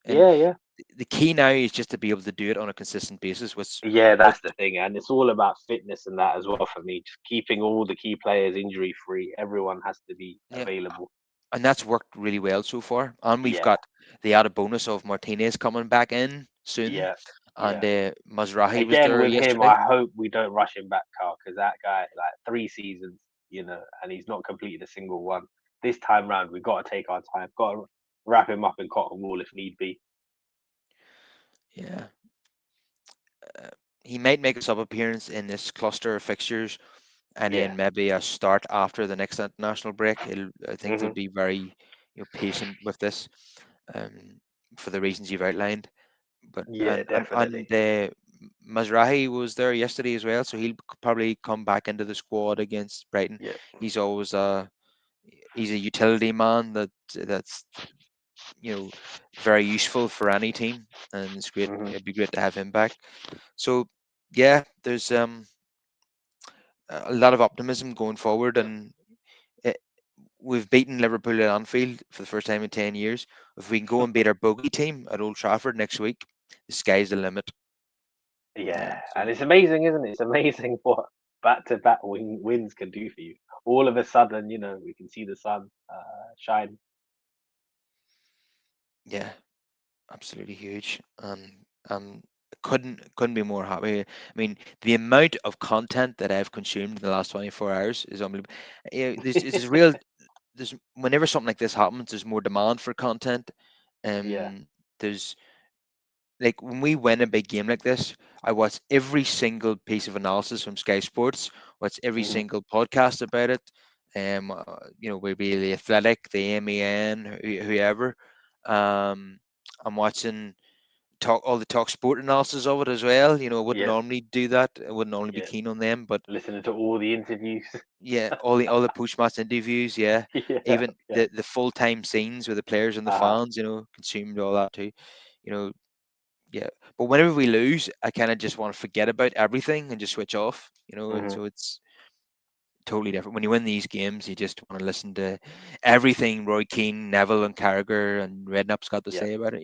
S1: And
S2: Yeah, yeah.
S1: the key now is just to be able to do it on a consistent basis.
S2: Yeah,
S1: What
S2: that's the thing, and it's all about fitness and that as well for me. Just keeping all the key players injury free. Everyone has to be
S1: yeah,
S2: available.
S1: and that's worked really well so far. And we've
S2: Yeah,
S1: got the added bonus of Martinez coming back in soon,
S2: yeah,
S1: and
S2: yeah.
S1: Mazrahi was
S2: Again,
S1: there
S2: with him,
S1: yesterday.
S2: I hope we don't rush him back, Carl, because that guy, like 3 seasons, and he's not completed a single one. This time round, we've got to take our time. Got to wrap him up in cotton wool if need be.
S1: Yeah, uh, he might make a sub appearance in this cluster of fixtures, and
S2: Yeah.
S1: then maybe a start after the next international break. I think they'll
S2: Hmm.
S1: be very patient with this, um, for the reasons you've outlined. But
S2: Yeah, definitely.
S1: Mazrahi was there yesterday as well, so he'll probably come back into the squad against Brighton.
S2: Yeah.
S1: He's always he's a utility man that's very useful for any team, and it's great.
S2: Hmm.
S1: It'd be great to have him back. So yeah, there's a lot of optimism going forward, and it, we've beaten Liverpool at Anfield for the first time in 10 years. If we can go and beat our bogey team at Old Trafford next week, the sky's the limit.
S2: Yeah, and
S1: So
S2: it's amazing, isn't it? It's amazing what back-to-back wins can do for you. All of a sudden, we can see the sun shine.
S1: yeah, absolutely huge, and um, couldn't be more happy. I mean, the amount of content that I've consumed in the last 24 hours is unbelievable. There's real there's whenever something like this happens, there's more demand for content.
S2: Yeah.
S1: There's like when we win a big game like this, I watch every single piece of analysis from Sky Sports, watch every
S2: Hmm.
S1: single podcast about it. Maybe the Athletic, the MEN, whoever. Um, I'm watching talk all the talk sport analysis of it as well. I wouldn't
S2: Yeah.
S1: normally do that. I wouldn't normally be
S2: Yeah.
S1: keen on them, but
S2: Listening to all the interviews.
S1: yeah, all the post match interviews, yeah,
S2: Yeah.
S1: even
S2: Yeah.
S1: the full time scenes with the players and the
S2: Uh-huh.
S1: fans, consumed all that too. You know, yeah. But whenever we lose, I kind of just want to forget about everything and just switch off. And
S2: Hmm.
S1: so it's totally different. When you win these games, you just want to listen to everything Roy Keane, Neville, and Carragher and Redknapp's got to
S2: Yeah.
S1: say about it.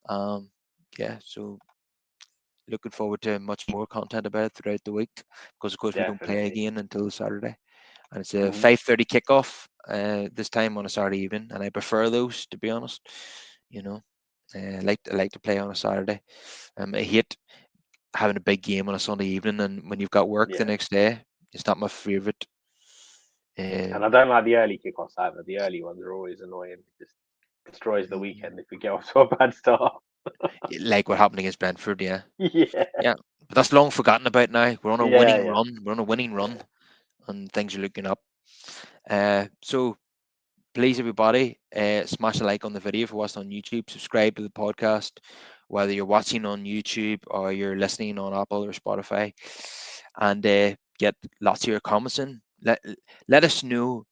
S1: Um, yeah. So looking forward to much more content about it throughout the week because, of course, we don't play
S2: Definitely.
S1: again until Saturday, and it's a
S2: Hmm.
S1: 5:30 kickoff this time on a Saturday evening, and I prefer those to be honest. You know, I like to play on a Saturday. I hate having a big game on a Sunday evening, and when you've got work the
S2: Yeah.
S1: next day, it's not my favorite. Uh,
S2: And I don't like the early kickoffs either. The early ones are always annoying. It just destroys the
S1: mm,
S2: weekend if we get off to a bad start.
S1: like what happened against Brentford, yeah,
S2: Yeah.
S1: yeah. But that's long forgotten about now. We're on a
S2: Yeah.
S1: winning
S2: Yeah.
S1: run. We're on a winning run,
S2: Yeah.
S1: and things are looking up. So please, everybody, smash a like on the video if you're watching on YouTube. Subscribe to the podcast. whether you're watching on YouTube or you're listening on Apple or Spotify, and get lots of your comments in. Let us know,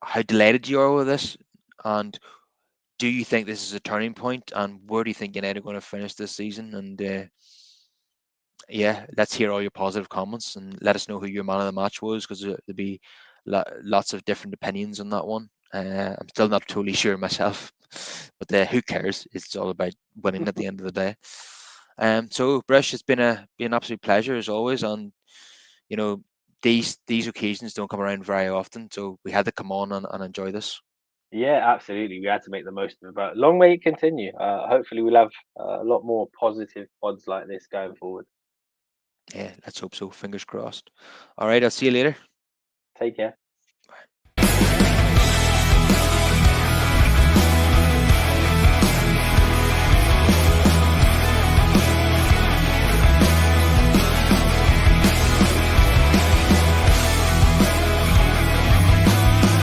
S1: how delighted you are with this, and do you think this is a turning point, and where do you think United are going to finish this season? And yeah, let's hear all your positive comments, and let us know who your man of the match was, because there'll be lots of different opinions on that one. I'm still not totally sure myself, but who cares? It's all about winning at the end of the day. So Brush, it's been an absolute pleasure as always, and you know these occasions don't come around very often, so we had to come on and enjoy this.
S2: Yeah, absolutely. We had to make the most of it. But long may it continue. Hopefully, we'll have a lot more positive pods like this going forward.
S1: Yeah, let's hope so. Fingers crossed. All right, I'll see you later.
S2: Take care.